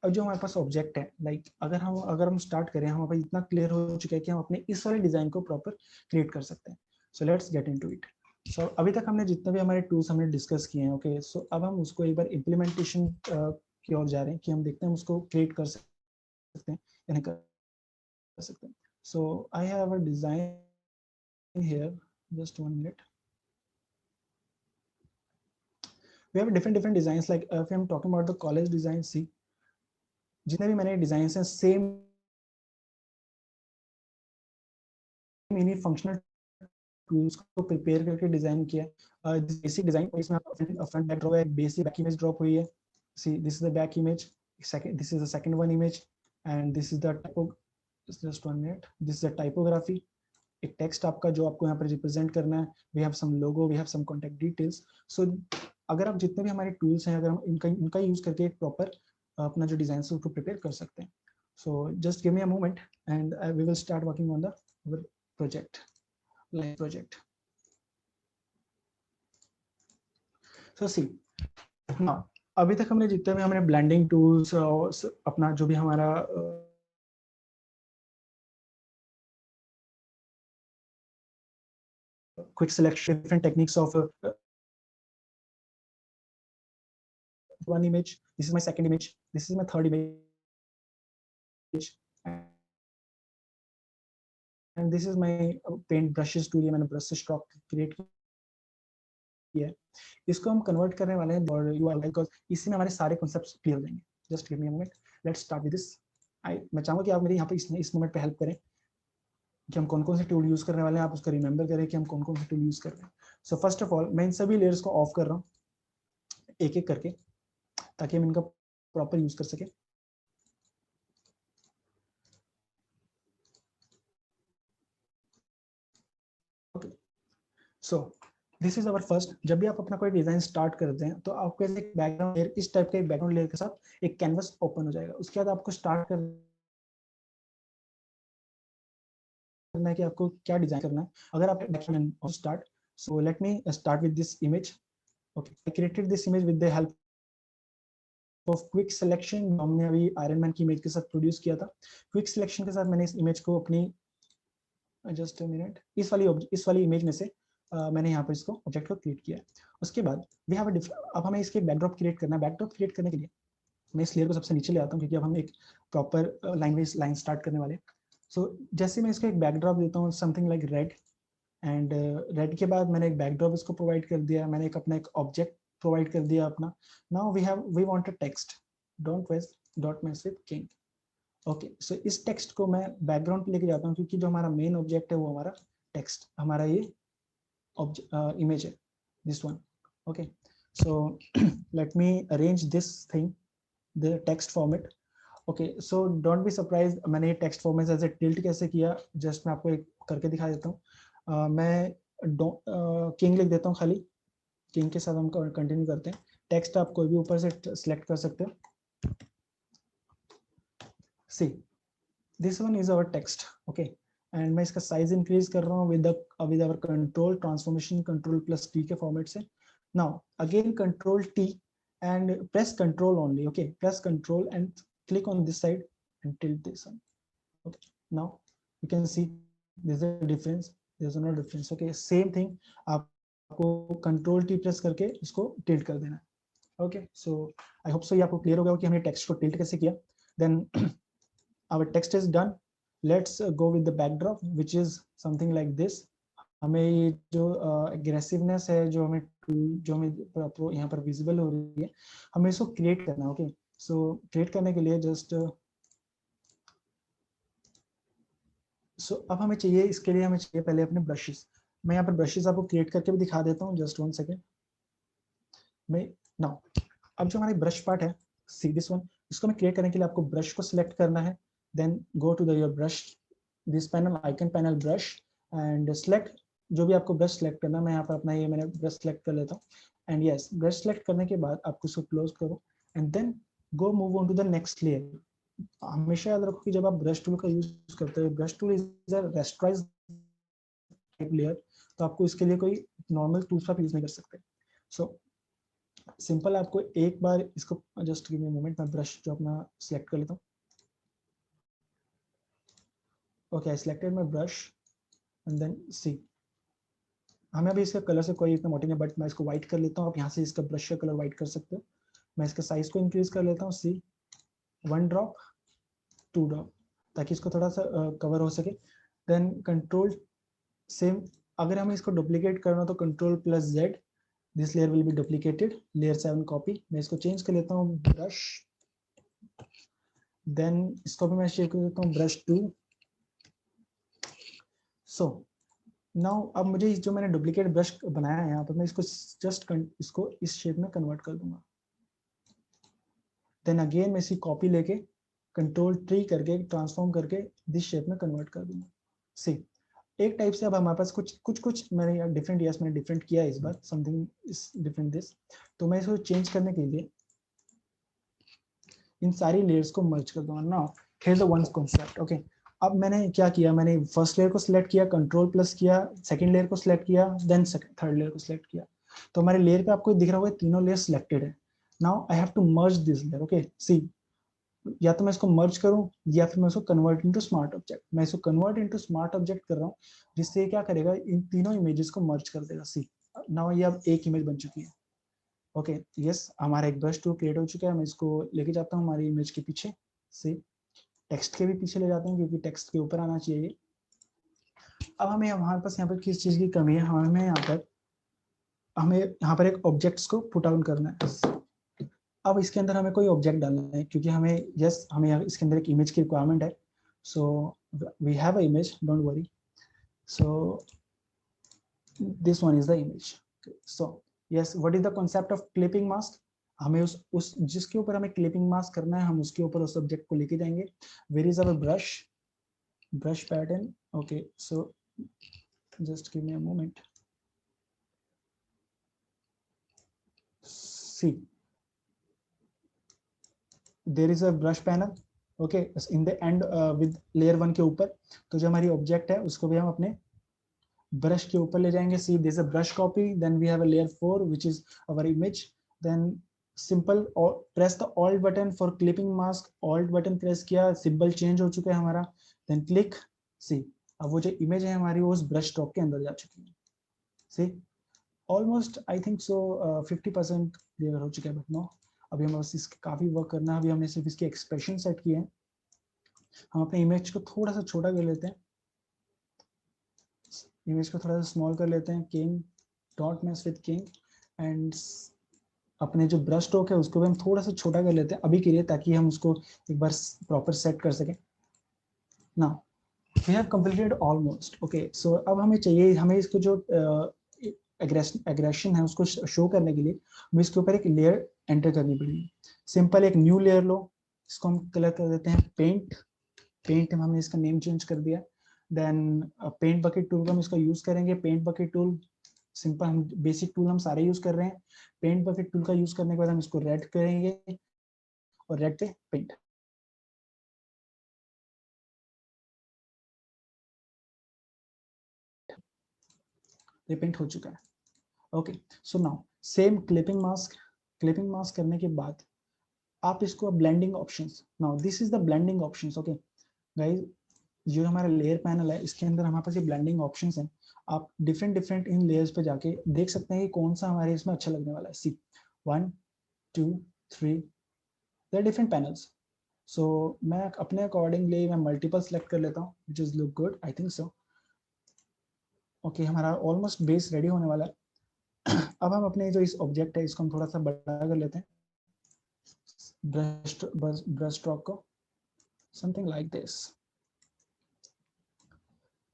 जो हमारे पास ऑब्जेक्ट है, लाइक अगर हम स्टार्ट करें, हमारे पास इतना क्लियर हो चुका है कि हम अपने इस वाले डिजाइन को प्रॉपर क्रिएट कर सकते हैं। So let's get into it. So अभी तक हमने जितने भी हमारे टूल्स हमने डिस्कस किए हैं, ओके, सो अब हम उसको एक बार इम्प्लीमेंटेशन की ओर जा रहे हैं कि हम देखते हैं उसको क्रिएट कर सकते हैं या नहीं कर सकते हैं। So I have a design here, just 1 minute. We have different designs, like if I'm talking about the college design, see, जितने भी मैंने डिजाइन हैं सेम इन्हीं फंक्शनल टूल्स को प्रिपेयर करके डिजाइन किया है। बेसिक डिजाइन, इसमें फ्रंट बैक ड्रॉप है, बेसिक बैक इमेज ड्रॉप हुई है। See, this is the back image, this is the second one image and this is the just 1 minute, this is the typography, एक text आपका जो आपको यहाँ पर रिप्रेजेंट करना है। We have some logo, we have some contact details. So अगर आप जितने भी हमारे टूल्स हैं, अगर हम इनका यूज करके एक प्रॉपर अपना जो डिजाइन है उसको प्रिपेयर कर सकते हैं। So just give me a moment and we will start working on the project, live project. So see, now अभी तक हमने जितने भी हमने ब्लेंडिंग टूल्स अपना जो भी हमारा quick selection, different techniques of one image, this is my second image, this is my third image, and this is my paint brushes tool, ये मैंने brush से stroke create है, इसको हम कन्वर्ट करने वाले हैं और यूआरएल बिकॉज़ इसी में हमारे सारे कॉन्सेप्ट्स क्लियर हो जाएंगे। Just give me a moment, let's start with this. मैं चाहूंगा कि आप मेरे यहाँ पे इस मोमेंट पे हेल्प करें कि हम कौन कौन से टूल यूज करने वाले हैं, आप उसको रिमेंबर करें कि हम कौन कौन से टूल यूज कर रहे हैं। सो फर्स्ट ऑफ ऑल मैं इन सभी लेयर्स को ऑफ कर रहा हूँ एक एक करके ताकि हम इनका प्रॉपर यूज कर सके। Okay, so this is our first. जब भी आप अपना कोई डिजाइन स्टार्ट करते हैं तो आपको ऐसे एक बैकग्राउंड लेयर, इस टाइप के बैकग्राउंड लेयर के साथ एक कैनवस ओपन हो जाएगा। उसके बाद आपको स्टार्ट करना है कि आपको क्या डिजाइन करना है। अगर आप start, so let me start with this image. Okay, I created this image with the help of quick selection. हमने अभी आयरन मैन की इमेज के साथ प्रोड्यूस किया था। क्विक सिलेक्शन के साथ मैंने इस इमेज को अपनी जस्ट अ मिनट इस वाली इमेज में से मैंने यहाँ पर इसको ऑब्जेक्ट को क्रिएट किया है। उसके बाद वी हैव अब हमें इसके बैकड्रॉप क्रिएट करना है। बैकड्रॉप क्रिएट करने के लिए मैं इस लेयर को सबसे नीचे ले आता हूँ क्योंकि अब हम एक प्रॉपर लाइन स्टार्ट करने वाले हैं। सो जैसे मैं इसको एक बैकड्रॉप देता हूँ something like red, and red के बाद मैंने एक बैकड्रॉप इसको प्रोवाइड कर दिया, मैंने एक अपना एक ऑब्जेक्ट प्रोवाइड कर दिया अपना। Now we want a text, don't mess with king. Okay, so इस टेक्स्ट को मैं बैकग्राउंड पे लेके जाता हूँ क्योंकि जो हमारा मेन ऑब्जेक्ट है वो हमारा टेक्स्ट, हमारा ये इमेज है, this one. Okay, so let me arrange this thing, the text format. Okay, so don't be surprise मैंने ये text format as a tilt कैसे किया, जस्ट मैं आपको एक करके दिखा देता हूँ। मैं किंग लिख देता हूँ खाली, किंग के साथ हम कंटिन्यू करते हैं। टेक्स्ट आप कोई भी ऊपर से सिलेक्ट कर सकते हो। See this one is our text. Okay, and मैं इसका साइज इंक्रीज कर रहा हूँ with our control transformation control plus T के फॉर्मेट से। Now again control T and press control only. Okay, press control and click on this side and tilt this one. Okay, now you can see there's a difference, there's no difference. Okay, same thing, आपको control T press करके इसको tilt कर देना है। Okay, so I hope so ये आपको clear हो गया कि हमने text को tilt कैसे किया। Then our text is done. Let's go with the backdrop which is something like this. हमें ये जो एग्रेसिवनेस है जो हमें यहाँ पर विजिबल हो रही है, हमें इसको क्रिएट करना है। ओके, सो क्रिएट करने के लिए जस्ट अब हमें चाहिए, इसके लिए हमें चाहिए पहले अपने ब्रशेस। मैं यहाँ पर ब्रशेस आपको क्रिएट करके भी दिखा देता हूँ, जस्ट 1 सेकेंड। मैं नाउ अब जो हमारी ब्रश पार्ट है, सी दिस वन, इसको मैं क्रिएट करने के लिए आपको ब्रश को सिलेक्ट करना है। Then go to your brush, this panel, icon panel, brush, and select जो भी आपको ब्रश सेलेक्ट करना है। मैं यहाँ पर अपना ये मैंने ब्रश सेलेक्ट कर लेता हूँ। एंड यस, ब्रश सेलेक्ट करने के बाद आपको इसको क्लोज करो and then go move on to the next layer. हमेशा याद रखो कि जब आप ब्रश टूल का यूज करते हो, brush tool is a rasterized type layer, तो आपको इसके लिए कोई नॉर्मल टूल्स आप यूज नहीं कर सकते। सो सिंपल, आपको एक बार इसको just give me a moment, मैं ब्रश जो अपना सिलेक्ट कर लेता हूँ। Okay, I selected my brush and then see हमें अभी इसका कलर से कोई इतना मोटिव नहीं, बट मैं इसको व्हाइट कर लेता हूँ। आप यहाँ से इसका ब्रश का कलर व्हाइट कर सकते हो। मैं इसका साइज को इंक्रीज कर लेता हूँ, सी 1 ड्रॉप 2 ड्रॉप, ताकि इसको थोड़ा सा कवर हो सके। देन कंट्रोल सेम, अगर हमें इसको डुप्लीकेट करना तो control plus Z, this layer will be duplicated, layer 7 copy. मैं इसको चेंज कर लेता हूँ ब्रश, देन इसको भी मैं शेयर कर देता हूँ ब्रश 2। सो नाउ अब मुझे जो मैंने डुप्लीकेट ब्रश बनाया है यहाँ पर, मैं इसको जस्ट इसको इस शेप में कन्वर्ट कर दूंगा। देन अगेन मैं इसी कॉपी लेके कंट्रोल ट्री करके ट्रांसफॉर्म करके दिस शेप में कन्वर्ट कर दूंगा। सी एक टाइप से अब हमारे पास कुछ मैंने डिफरेंट, यस मैंने डिफरेंट किया है इस बार, समथिंग इज डिफरेंट दिस। तो मैं इसको चेंज करने के लिए इन सारी लेयर्स को मर्ज कर दूंगा। Now here the one concept. Okay, अब मैंने क्या किया, मैंने फर्स्ट लेयर को सिलेक्ट किया, कंट्रोल प्लस किया, सेकंड लेयर को सिलेक्ट किया, देन थर्ड लेयर को सिलेक्ट किया। तो हमारे लेयर पे आपको दिख रहा होगा तीनों लेयर सिलेक्टेड है। Now I have to merge this layer. Okay, see या तो मैं इसको मर्ज करूं या फिर मैं इसको कन्वर्ट इनटू स्मार्ट ऑब्जेक्ट। मैं इसको कन्वर्ट इनटू स्मार्ट ऑब्जेक्ट कर रहा हूं, जिससे क्या करेगा, इन तीनों इमेजेस को मर्ज कर देगा। सी नाउ ये अब एक इमेज बन चुकी है। ओके, यस, हमारा एक ब्रश टूल क्रिएट हो चुका है। मैं इसको लेके जाता हूँ हमारी इमेज के पीछे से, टेक्स्ट के भी पीछे ले जाता हूँ क्योंकि टेक्स्ट के ऊपर आना चाहिए। अब हमें हमारे पास यहाँ पर किस चीज की कमी है, हमें यहाँ पर हमें यहाँ पर एक ऑब्जेक्ट्स को पुट डाउन करना है। अब इसके अंदर हमें कोई ऑब्जेक्ट डालना है, क्योंकि हमें हमें इसके अंदर एक इमेज की रिक्वायरमेंट है। So we have a image, don't worry. So this one is the image. So yes, what is the concept of clipping mask? हमें उस जिसके ऊपर हमें क्लिपिंग मास्क करना है, हम उसके ऊपर उस ऑब्जेक्ट को लेके जाएंगे। Where is our brush pattern? Okay, so just give me a moment. See, there is a brush panel, okay, in the end with layer 1 के ऊपर। तो जो हमारी ऑब्जेक्ट है उसको भी हम अपने ब्रश के ऊपर ले जाएंगे। See, there is a brush copy, then we have a layer 4 which is our image, then simple press the alt button for clipping mask। alt button press किया, symbol change हो चुका है हमारा, then click। See, अब वो जो image है हमारी वो उस ब्रश स्ट्रोक के अंदर जा चुकी है। See, almost I think so 50% clear हो चुका है, बट नो, अभी हमें बस इसके काफ़ी वर्क करना है। अभी हमने सिर्फ इसके एक्सप्रेशन सेट किए हैं। हम अपने इमेज को थोड़ा सा छोटा कर लेते हैं, इमेज को थोड़ा सा स्मॉल कर लेते हैं। King, dot match with king, and अपने जो ब्रश स्ट्रोक है उसको भी हम थोड़ा सा छोटा कर लेते हैं अभी के लिए, ताकि हम उसको एक बार प्रॉपर सेट कर सकें। Now we have completed almost. Okay, so अब हमें चाहिए, हमें इसको जो एग्रेशन है उसको शो करने के लिए हमें इसके ऊपर एक लेयर एंटर करनी पड़ेगी। सिंपल एक न्यू लेयर लो, इसको हम कलर कर देते हैं पेंट। पेंट में हमने इसका नेम चेंज कर दिया। देन पेंट बकेट टूल का हम इसका यूज करेंगे। पेंट बकेट टूल सिंपल, हम बेसिक टूल हम सारे यूज कर रहे हैं। पेंट बकेट टूल का यूज करने के बाद हम इसको रेड करेंगे और रेड पे पेंट। ये पेंट हो चुका है। Okay, so now same clipping mask. Clipping mask करने के बाद आप इसको blending options, now this is the blending options. Okay guys, जो हमारा लेयर पैनल है इसके अंदर हमारे पास ये ब्लेंडिंग ऑप्शंस हैं। आप डिफरेंट इन लेयर्स पे जाके देख सकते हैं कि कौन सा हमारे इसमें अच्छा लगने वाला है। सी 1 2 3, देयर डिफरेंट पैनल्स। सो मैं अपने अकॉर्डिंगली मैं मल्टीपल सेलेक्ट कर लेता हूँ, which is look good, I think so. Okay, हमारा ऑलमोस्ट बेस रेडी होने वाला है। अब हम अपने जो इस ऑब्जेक्ट है इसको हम थोड़ा सा बड़ा कर लेते हैं, ब्रश स्ट्रोक को, something like this.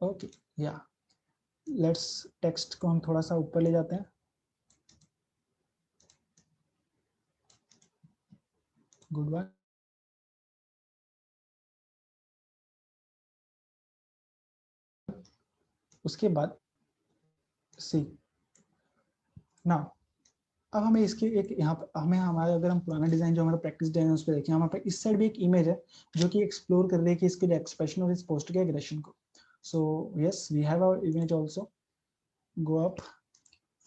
Okay, yeah, let's text को हम थोड़ा सा ऊपर ले जाते हैं। Good one. उसके बाद सी नाउ, अब हमें इसके एक यहाँ पर हमें हमारे, अगर हम पुराना डिजाइन जो हमारा प्रैक्टिस डिजाइन है उस पर देखें, हमारे पास इस साइड भी एक इमेज है जो कि एक्सप्लोर कर रही है कि इसके एक्सप्रेशन और इस पोस्ट के एग्रेशन को। So yes, we have our image also. Go up,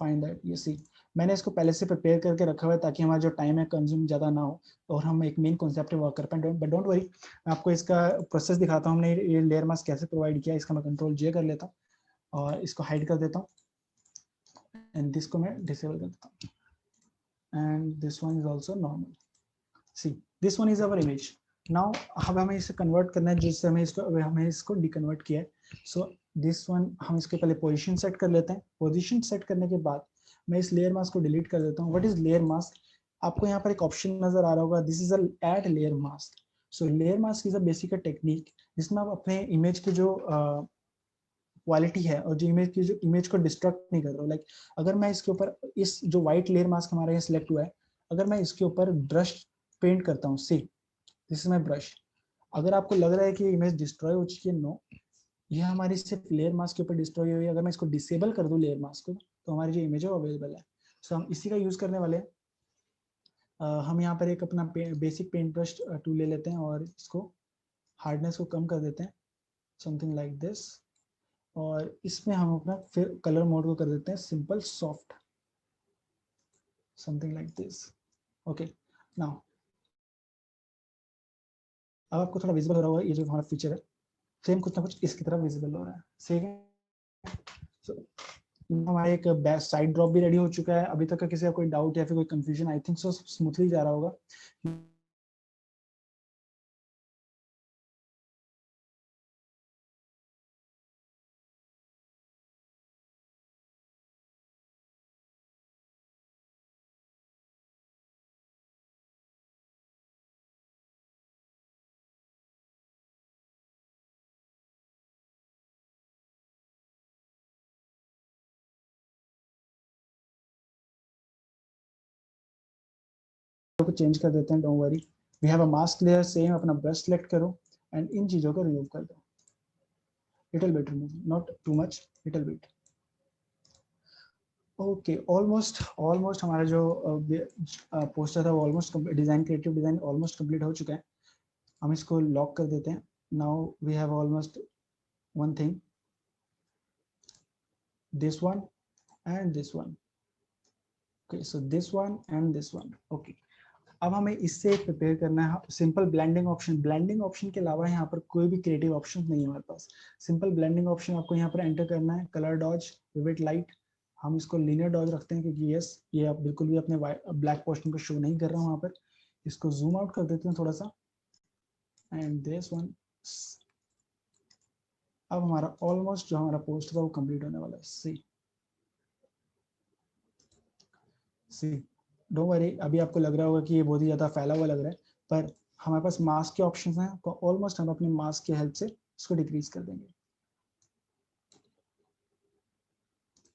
find that, you see, मैंने इसको पहले से प्रिपेयर करके रखा हुआ है ताकि हमारा जो टाइम है कंज्यूम ज़्यादा ना हो और हम एक मेन कॉन्सेप्ट वर्क कर पाए। बट डोंट वरी, मैं आपको इसका प्रोसेस दिखाता हूँ। हमने ये लेयर मास्क कैसे प्रोवाइड किया। इसका मैं कंट्रोल जे कर लेता हूँ और इसको हाइड कर देता हूँ, एंड दिस को मैं डिसेबल कर देता हूँ, and this one is also normal. See, this one is our image. Now अब हमें इसे कन्वर्ट करना है, जिससे हमें इसको डिकन्वर्ट किया है। सो दिस वन, हम इसके पहले पोजीशन सेट कर लेते हैं। पोजीशन सेट करने के बाद मैं इस लेयर मास्क को डिलीट कर देता हूँ। What is layer mask? आपको यहाँ पर एक ऑप्शन नजर आ रहा होगा, this is add layer mask. So layer mask is a basic technique जिसमें आप अपने इमेज की जो क्वालिटी है और जो इमेज को डिस्ट्रक्ट नहीं कर रहा हूँ। लाइक अगर मैं इसके ऊपर इस जो व्हाइट लेयर मास्क हमारा यहाँ सिलेक्ट हुआ है, अगर मैं इसके ऊपर ब्रश पेंट करता हूँ, सी दिस इज माई ब्रश, अगर आपको लग रहा है कि इमेज डिस्ट्रॉय हो चुकी है, नो, ये हमारी सिर्फ लेयर मास्क के ऊपर डिस्ट्रॉय हुई है। अगर मैं इसको डिसेबल कर दूं लेयर मास्क को, तो हमारी जो इमेज है वो अवेलेबल है। सो हम इसी का यूज करने वाले हैं। हम यहाँ पर एक अपना बेसिक पेंट ब्रश टूल ले लेते हैं और इसको हार्डनेस को कम कर देते हैं, समथिंग लाइक दिस, और इसमें हम अपना फिर कलर मोड को कर देते हैं simple soft, something like this. Okay, now अब आपको थोड़ा विजिबल हो रहा होगा ये जो हमारा फीचर है, सेम कुछ ना कुछ इसकी तरफ विजिबल हो रहा है। सही है। So, हमारा एक साइड ड्रॉप भी रेडी हो चुका है। अभी तक का किसी का कोई डाउट या फिर कोई confusion? I think so smoothly जा रहा होगा। को चेंज कर देते हैं, don't worry. We have a mask layer, same अपना ब्रश सेलेक्ट करो एंड इन चीजों को रिमूव कर दो, little bit remove, not too much, little bit. Okay, almost हमारा जो पोस्टर था वो almost design, creative design almost complete हो चुका है। हम इसको लॉक कर देते हैं। Now we have almost one thing, this one and this one. Okay, so this one and this one. Okay, अब हमें इससे प्रिपेयर करना है simple blending option. Blending option के अलावा यहाँ पर कोई भी क्रिएटिव ऑप्शन नहीं है हमारे पास। सिंपल ब्लेंडिंग ऑप्शन आपको यहाँ पर एंटर करना है, कलर डॉज, विविड लाइट। हम इसको लीनियर डॉज रखते हैं क्योंकि यस ये आप बिल्कुल भी अपने ब्लैक पोर्शन को शो नहीं कर रहा हूँ वहाँ पर। इसको जूम आउट कर देते हैं थोड़ा सा एंड दिस वन। अब हमारा ऑलमोस्ट जो हमारा पोस्ट था वो कंप्लीट होने वाला है। सी डोंट वरी, अभी आपको लग रहा होगा कि ये बहुत ही ज्यादा फैला हुआ लग रहा है, पर हमारे पास मास्क के ऑप्शंस हैं, तो ऑलमोस्ट हम अपने मास्क की हेल्प से इसको डिक्रीज कर देंगे।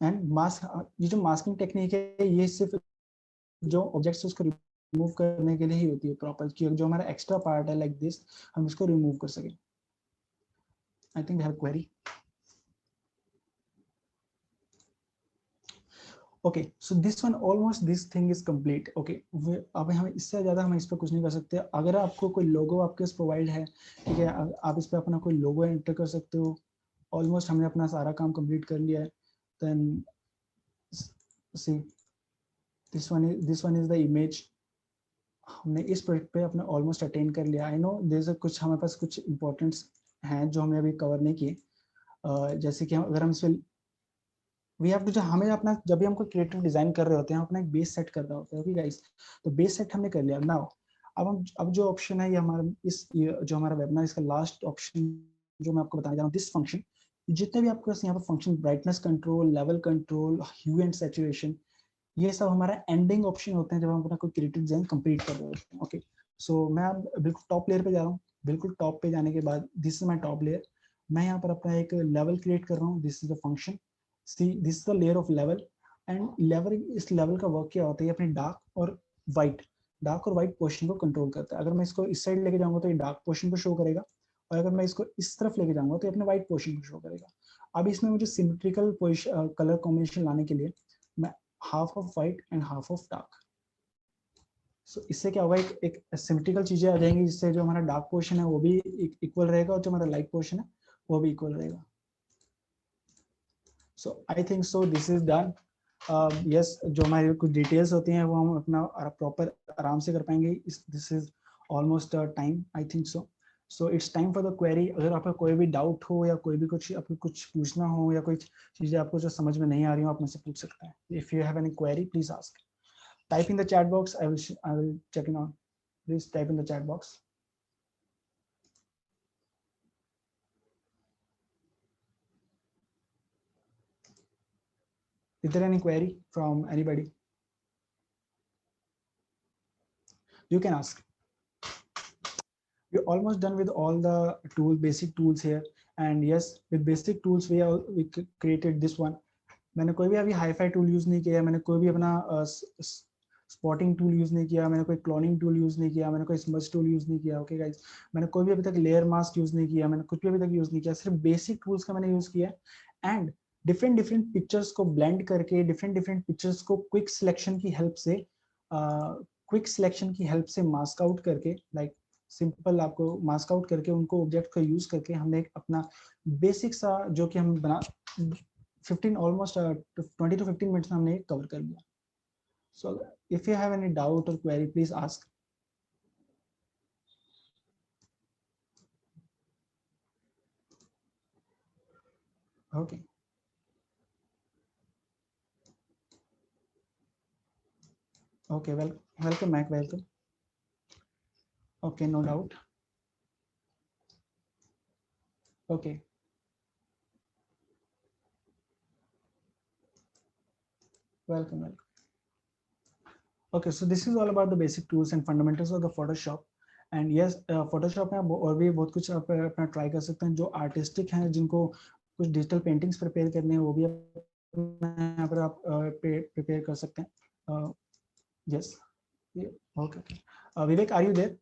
एंड मास्क, ये जो मास्किंग टेक्निक है ये सिर्फ जो ऑब्जेक्ट्स उसको रिमूव करने के लिए ही होती है प्रॉपर, कि जो हमारा एक्स्ट्रा पार्ट है लाइक दिस हम इसको रिमूव कर सकें। I think we have query. Okay, so this one almost this thing is complete. Okay, अब हम इससे ज़्यादा हम इस पर कुछ नहीं कर सकते। अगर आपको कोई लोगो आपके पास प्रोवाइड है, ठीक है, आप इस पर अपना कोई लोगो एंटर कर सकते हो। ऑलमोस्ट हमने अपना सारा काम कंप्लीट कर लिया है। Then see this one is the image. हमने इस प्रोजेक्ट पे अपना ऑलमोस्ट अटेन कर लिया। आई नो देयर कुछ हमारे पास कुछ इंपॉर्टेंट्स हैं जो हमने अभी कवर नहीं किए, जैसे कि अगर हम इस पर वी हैव टू, जो हमें अपना जब भी हमको क्रिएटिव डिजाइन कर रहे होते हैं हम अपना एक बेस सेट करना होता है। ओके गाइस, तो बेस सेट हमने कर लिया। नाउ अब जो ऑप्शन है ये हमारा जो हमारा वेबिनार इसका लास्ट ऑप्शन जो मैं आपको बताने जा रहा हूँ, दिस फंक्शन। जितने भी आपके पास यहाँ पर function, brightness control, level control, hue and saturation, ये सब हमारा एंडिंग ऑप्शन होते हैं जब हम अपना कोई क्रिएटिव डिजाइन कंप्लीट कर रहे होते हैं। ओके, सो मैं अब बिल्कुल टॉप लेयर पे जा रहा हूँ। बिल्कुल टॉप पे जाने के बाद this is my top layer. मैं यहाँ पर अपना एक लेवल क्रिएट कर रहा हूँ। This is the function, C this is the layer of level. And level, इस लेवल का वर्क क्या होता है, अपने डार्क और वाइट पोर्शन को कंट्रोल करता है। अगर मैं इसको इस साइड लेके जाऊंगा तो ये डार्क पोर्शन को शो करेगा, और अगर मैं इसको इस तरफ लेके जाऊंगा तो अपने व्हाइट पोर्शन को शो करेगा। अब इसमें मुझे सिमेट्रिकल कलर कॉम्बिनेशन लाने के लिए मैं half of white and half of dark. So इससे क्या होगा, एक सिमेट्रिकल चीजें आ जाएंगी, जिससे जो हमारा डार्क पोर्शन है वो भी इक्वल रहेगा और जो हमारा लाइट पोर्शन है वो भी इक्वल रहेगा। So I think so this is done. Yes, जो हमारी कुछ डिटेल्स होती हैं वो हम अपना प्रॉपर आराम से कर पाएंगे। This is almost time, I think so. So it's time for the query. अगर आपका कोई भी डाउट हो या कोई भी कुछ आपको कुछ पूछना हो या कोई चीजें आपको जो समझ में नहीं आ रही हो, आप मुझसे पूछ सकते हैं। If you have any query please ask, type in the chat box. I will check it on. Please type in the chat box. Is there any query from anybody? You can ask. We're almost done with all the basic tools here. And yes, with basic tools we created this one. मैंने कोई भी अभी hi-fi tool use नहीं किया है, मैंने कोई भी अपना स्पॉटिंग टूल यूज नहीं किया, मैंने कोई क्लोनिंग टूल यूज नहीं किया, मैंने कोई स्मज टूल यूज नहीं किया। ओके गाइस, मैंने कोई भी अभी तक लेयर मास्क यूज नहीं किया, मैंने कुछ भी अभी तक यूज नहीं किया, सिर्फ बेसिक टूल्स का मैंने यूज किया है। एंड डिफरेंट पिक्चर्स को ब्लेंड करके, डिफरेंट पिक्चर्स को क्विक सिलेक्शन की हेल्प से मास्क आउट करके, लाइक सिंपल आपको मास्क आउट करके उनको ऑब्जेक्ट को यूज करके हमने एक अपना बेसिक सा जो कि हम बना 15 almost 20 to 15 minutes में हमने कवर कर लिया। So if you have any doubt or query, please ask. Okay. Okay, welcome Mac, welcome. Okay, no doubt. Okay. Welcome. Okay, so this is all about the basic tools and fundamentals of the Photoshop. And yes, Photoshop में और भी बहुत कुछ आप अपना try कर सकते हैं। जो आर्टिस्टिक हैं, जिनको कुछ डिजिटल पेंटिंग्स प्रिपेयर करने हैं, वो भी यहाँ पर आप प्रिपेयर कर सकते हैं। Yes, Okay. Vivek, are you there?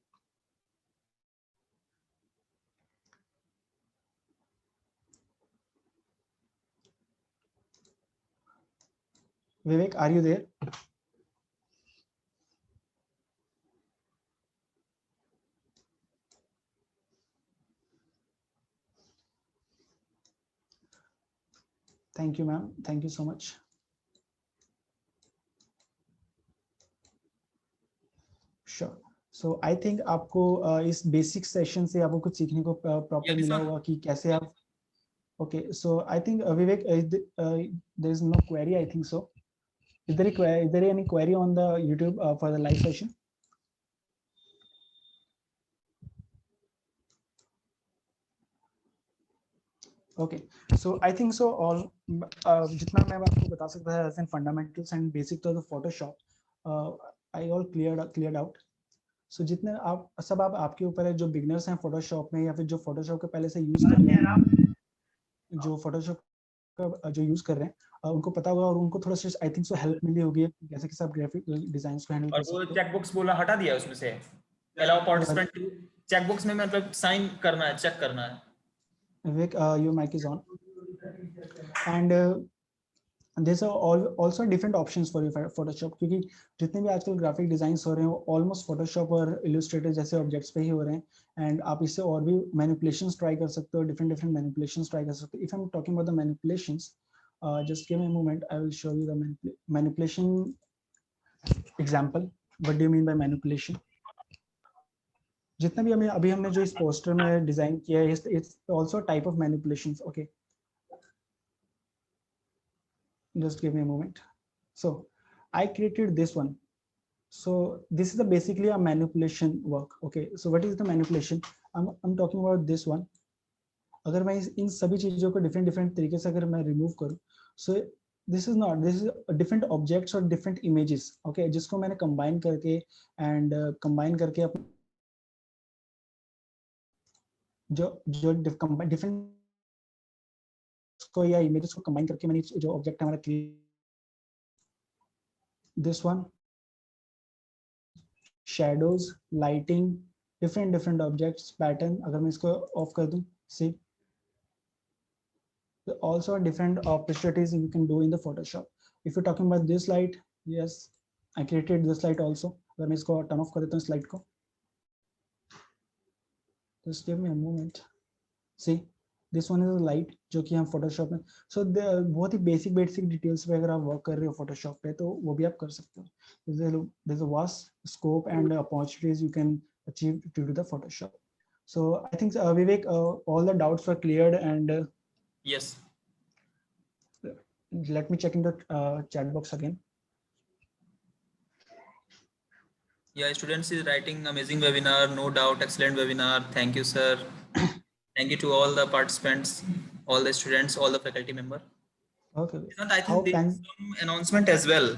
Vivek, are you there? Thank you, ma'am. Thank you so much. Sure. So I think आपको इस बेसिक सेशन से आपको कुछ सीखने को प्रॉपर मिला होगा कि कैसे आप okay. So I think Vivek, there is no query. I think so. Is there any query on the YouTube for the live session? Okay, so I think so all जितना मैं आपको बता सकता है as in fundamentals and basic to the Photoshop, I all cleared out. So जितने आप सब आपके ऊपर है, जो बिगनर्स हैं फोटोशॉप में या फिर जो फोटोशॉप के पहले से यूज कर रहे हैं, जो फोटोशॉप का जो यूज कर रहे हैं उनको पता होगा और उनको थोड़ा सा आई थिंक सो हेल्प मिली होगी जैसे कि सब ग्राफिक डिजाइन्स को हैंडल कर सकते हो। और वो चेकबॉक्स बोला हटा दिया उसमें से, अलाउ पार्टिसिपेंट चेकबॉक्स में मतलब साइन करना है, चेक करना है। Vivek, your mic is on, and there's also different options for your Photoshop, क्योंकि जितने भी आजकल ग्राफिक डिजाइन्स हो रहे हैं वो ऑलमोस्ट फोटोशॉप और इलस्ट्रेटर जैसे ऑब्जेक्ट्स पे ही हो रहे हैं, एंड आप इससे और भी मैनिपुलेशंस ट्राई कर सकते हो, डिफरेंट मैनिपुलेशंस ट्राई कर सकते हो। If I am talking about the manipulations, just give me a moment, I will show you the manipulation example. What do you mean by manipulation? जितना भी अभी हमने जो इस पोस्टर में डिजाइन किया है, it's also type of manipulations. Okay, just give me a moment. So I created this one. So this is basically a manipulation work. Okay, so what is the manipulation? I'm talking about this one. अगर मैं इन सभी चीजों को different तरीके से अगर मैं remove करूं, so this is different objects और different images. Okay, जिसको मैंने combine करके and combine करके अपने जो डिफरेंट को या इमेजेस को कंबाइन करके मैंने जो ऑब्जेक्ट हमारा this one, shadows, lighting, different objects, pattern, अगर मैं इसको ऑफ कर दूं, सी also different opportunities you can do in the Photoshop. If you're talking about this light, yes, I created this light also. अगर मैं इसको टर्न ऑफ कर देता हूं इस लाइट को, just give me a moment. See, this one is a light जो कि हम Photoshop में, so बहुत ही बेसिक डिटेल्स पे अगर आप वर्क कर रहे हो Photoshop पे तो वो भी आप कर सकते हो। There's a vast scope and opportunities you can achieve due to the Photoshop. So I think Vivek, all the doubts were cleared, and Yes. Let me check in the chat box again. Yeah, students is writing amazing webinar, no doubt, excellent webinar. Thank you, sir. Thank you to all the participants, all the students, all the faculty member. Okay. I think there is some announcement as well.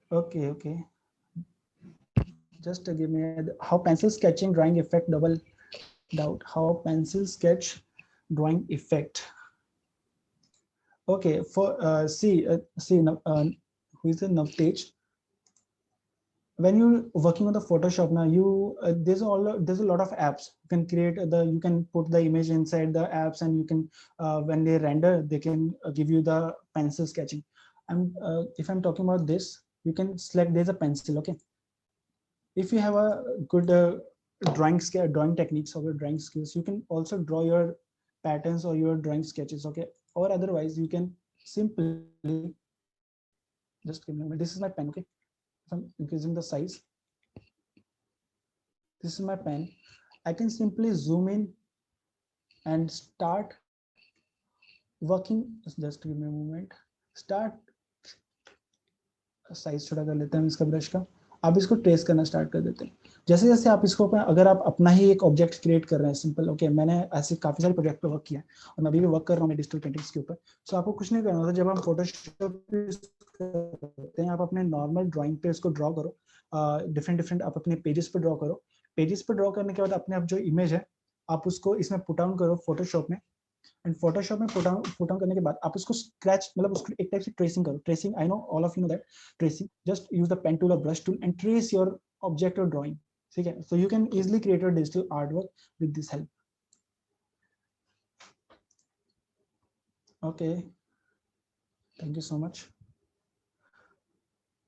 Okay. Just give me how pencil sketching drawing effect double doubt. How pencil sketch drawing effect. Okay, for see who is the Navtej? When you working on the Photoshop now, you there's a lot of apps. You can create you can put the image inside the apps, and you can when they render, they can give you the pencil sketching. If I'm talking about this, you can select, there's a pencil. Okay, if you have a good drawing techniques or drawing skills, you can also draw your patterns or your drawing sketches. Okay, or otherwise you can simply just give me a minute. This is my pen. Okay, if I'm increasing the size, this is my pen. I can simply zoom in and start working. Just give me a moment. Start size छोटा कर लेते हैं इसका brush का। आप इसको trace करना start कर देते हैं। जैसे जैसे आप इसको अगर आप अपना ही एक ऑब्जेक्ट क्रिएट कर रहे हैं, सिंपल, ओके, मैंने ऐसे काफी सारे प्रोजेक्ट पे वर्क किया है और मैं अभी भी वर्क कर रहा हूँ डिजिटल पेंटिंग्स के ऊपर। सो आपको कुछ नहीं करना होता, जब हम फोटोशॉप करते हैं, आप अपने नॉर्मल ड्राइंग पे इसको ड्रॉ करो, डिफरेंट आप अपने पेजेस पे ड्रॉ करो। पेजेस पे ड्रॉ करने के बाद अपने आप जो इमेज है आप उसको इसमें पुट डाउन करो फोटोशॉप में, एंड फोटोशॉप में पुट ऑन करने के बाद आप उसको स्क्रैच मतलब उसको एक टाइप से ट्रेसिंग करो. Tracing, I know all of you know that tracing. Just use the pen tool और brush tool and trace your object और ड्राइंग. ठीक है, so you can easily create your digital artwork with this help. Okay, thank you so much.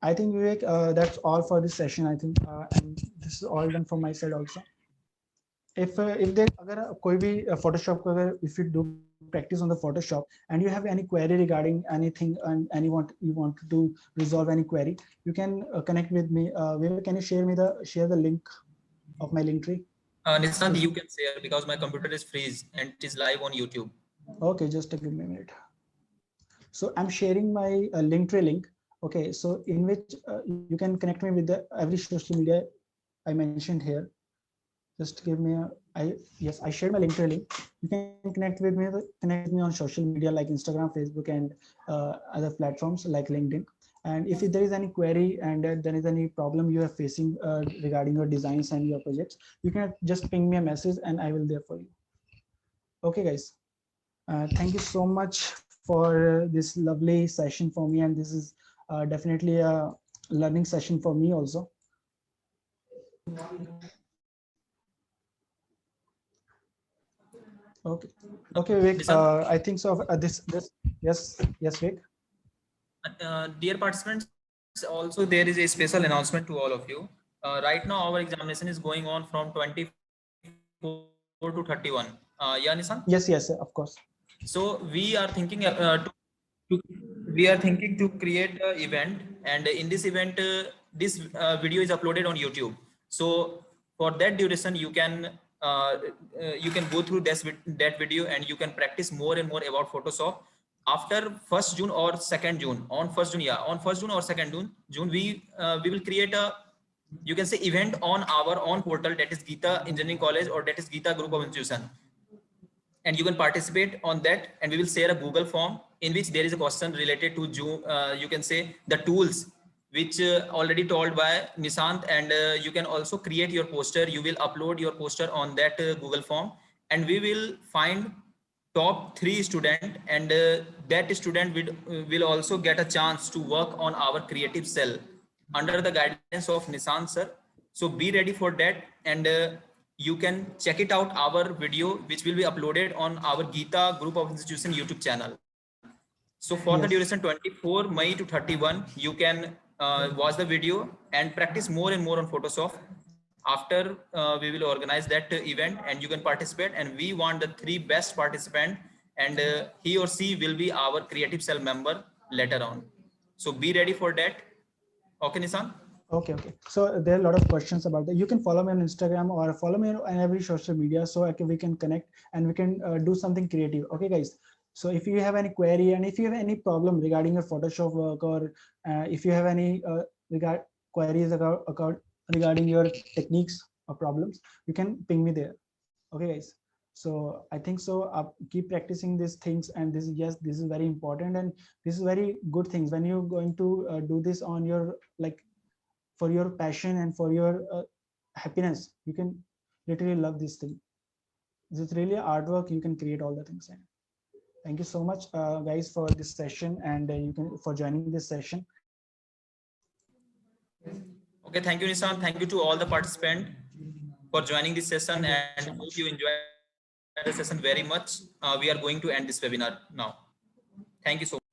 I think Vivek, that's all for this session. I think, and this is all done from my side also. If there अगर कोई भी Photoshop को अगर if you do practice on the Photoshop and you have any query regarding anything and you want to resolve any query, you can connect with me. Vivek, can you share the link of my link tree? Nishant, you can share because my computer is freeze and it is live on YouTube. Okay, just give me a minute. So I'm sharing my Linktree link. Okay, so in which you can connect me with every social media I mentioned here. Just give me yes, I shared my Linktree link. You can connect with me on social media like Instagram, Facebook, and other platforms like LinkedIn. And if there is any query and there is any problem you are facing regarding your designs and your projects, you can just ping me a message and I will there for you. Okay, guys. Thank you so much for this lovely session for me, and this is definitely a learning session for me also. Okay, Vivek, I think so. This yes, Vivek. Dear participants, also there is a special announcement to all of you. Right now, our examination is going on from 24 to 31. Yeah, Nissan? Yes, of course. So we are thinking to create an event, and in this event, this video is uploaded on YouTube. So for that duration, you can go through that video and you can practice more and more about Photoshop. After 1st June or 2nd June, on 1st June, on 1st June or 2nd June, we will create a, you can say, event on our own portal, that is Geeta Engineering College or that is Geeta Group of Institution. And you can participate on that, and we will share a Google form in which there is a question related to you can say the tools which already told by Nishant, and you can also create your poster. You will upload your poster on that Google form, and we will find top 3 student, and that student will also get a chance to work on our creative cell under the guidance of Nishant sir. So be ready for that, and you can check it out our video which will be uploaded on our Geeta Group of Institution YouTube channel. So for the duration 24 May to 31, you can watch the video and practice more and more on Photoshop. After we will organize that event and you can participate, and we want the 3 best participant, and he or she will be our creative cell member later on. So be ready for that. Okay, Nissan? Okay. So there are a lot of questions about that. You can follow me on Instagram or follow me on every social media, so we can connect and we can do something creative. Okay, guys. So if you have any query and if you have any problem regarding your Photoshop work, or if you have any queries regarding your techniques or problems, you can ping me there. Okay, guys. So I think so. Keep practicing these things, and this is very important, and this is very good things when you're going to do this on your for your passion and for your happiness. You can literally love this thing. This is really artwork. You can create all the things. Thank you so much, guys, for this session, and for joining this session. Okay, thank you, Nissan. Thank you to all the participants for joining this session, and hope you enjoy the session very much. We are going to end this webinar now. Thank you so much.